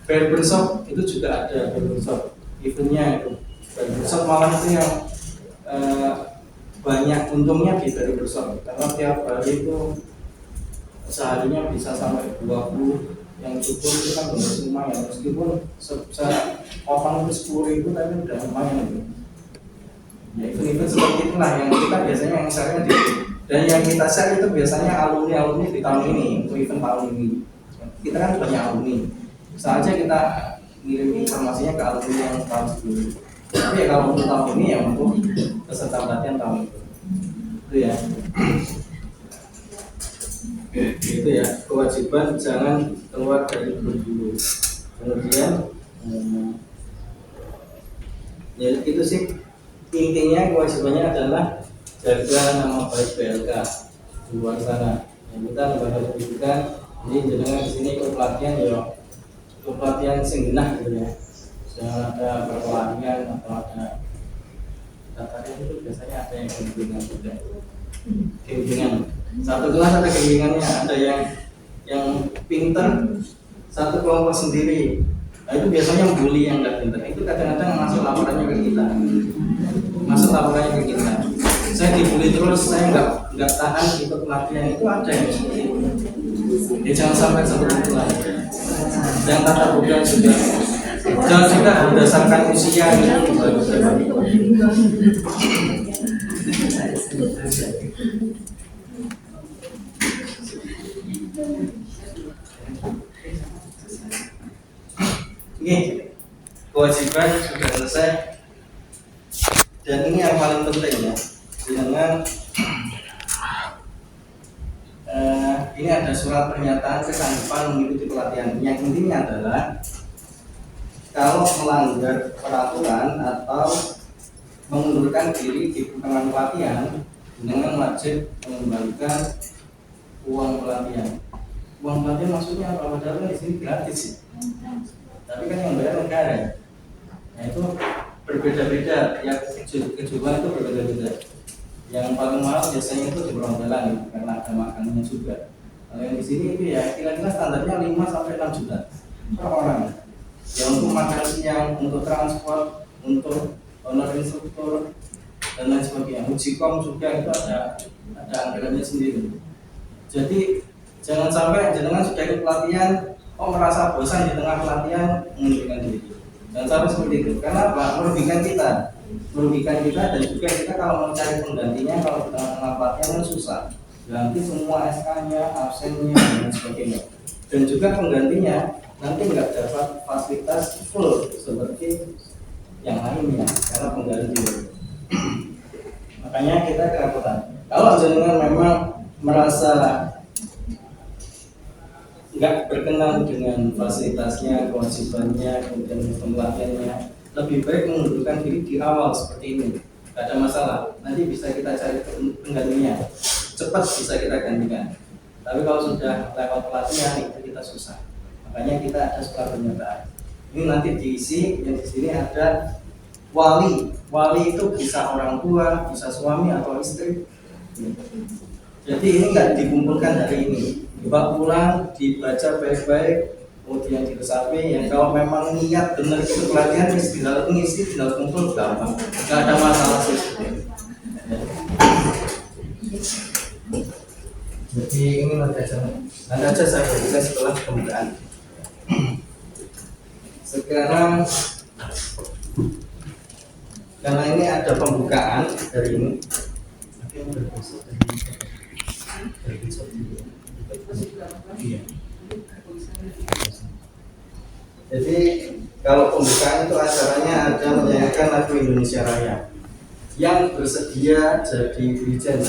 Barbershop itu juga ada, barbershop eventnya itu. Barbershop malah itu yang banyak untungnya di barbershop, karena tiap hari itu seharinya bisa sampai 20 yang cukup itu kan udah lumayan, meskipun orang itu 10.000 tapi udah lumayan itu. Ya event-event seperti itulah yang kita biasanya yang share di, dan yang kita share itu biasanya alumni di tahun ini untuk event tahun ini. Kita kan banyak alumni, bisa aja kita ngirim informasinya ke alumni yang tahun sebelumnya. Tapi ya kalau untuk tahun ini ya untuk peserta pelatihan tahun itu ya. Itu ya, kewajiban jangan keluar dari grup dulu. Kemudian ya itu sih intinya, kewajibannya adalah jaga nama baik BLK di luar sana. Yang kita lembaga pendidikan, jadi jenengan di sini ikut pelatihan ya, ikut pelatihan sing genah gitu ya. Jangan ada perkelahian atau ada katanya itu biasanya ada yang bimbingan juga. Bimbingan satu kelas ada bimbingannya, ada yang pinter satu kelompok sendiri. Nah, itu biasanya bully yang nggak pinter. Itu kadang-kadang masuk laporannya ke kita. Saya dibully terus, saya nggak tahan ikut pelatihan, itu ada yang seperti itu. Ya, jangan sampai seperti itu lah. Dan tata boga juga, jangan juga berdasarkan usia gitu. Oke, kewajiban sudah selesai. Dan ini yang paling penting ya, dengan ini ada surat pernyataan kesanggupan mengikuti pelatihan. Yang intinya adalah kalau melanggar peraturan atau mengundurkan diri di pertengahan pelatihan, dengan wajib mengembalikan uang pelatihan. Uang pelatihan maksudnya apa? Padahal di sini gratis sih, tapi kan yang bayar negara. Nah itu berbeda-beda, ya kejuruan itu berbeda-beda. Yang paling mahal biasanya itu di perhotelan karena ada makanannya juga. Kalau yang di sini itu ya kira-kira standarnya 5 sampai 6 juta per orang. Ya untuk makan siang, untuk transport, untuk honor instruktur dan lain sebagainya. Ujikom juga itu ada anggarannya sendiri. Jadi jangan sampai jenengan sudah ikut pelatihan, merasa bosan di tengah pelatihan mengundurkan diri. Dan sampai seperti itu, karena apa? Merugikan kita dan juga kita kalau mau cari penggantinya kalau di tengah-tengah pelatihan kan susah, ganti semua SK-nya, absennya dan sebagainya. Dan juga penggantinya nanti nggak dapat fasilitas full seperti yang lainnya karena pengganti. Makanya kita keraputan. Kalau jenengan memang merasa nggak berkenan dengan fasilitasnya, kewajibannya, kemudian pelatihannya, lebih baik mengundurkan diri di awal seperti ini. Tidak ada masalah, nanti bisa kita cari penggantinya, cepat bisa kita gantikan. Tapi kalau sudah lewat pelatihan itu kita susah. Makanya kita ada surat pernyataan. Ini nanti diisi, yang di sini ada wali. Wali itu bisa orang tua, bisa suami atau istri. Jadi ini nggak dikumpulkan hari ini. Dibawa pulang, dibaca baik-baik, kemudian diresapi. Yang kalau memang niat benar itu pelatihan, tinggal ngisi, tinggal kumpul gampang, nggak ada masalah sih. Jadi ini nanti aja saya berikan setelah pembukaan. Sekarang karena ini ada pembukaan dari ini. Jadi kalau pembukaan itu acaranya ada menyanyikan lagu Indonesia Raya. Yang bersedia jadi dirijen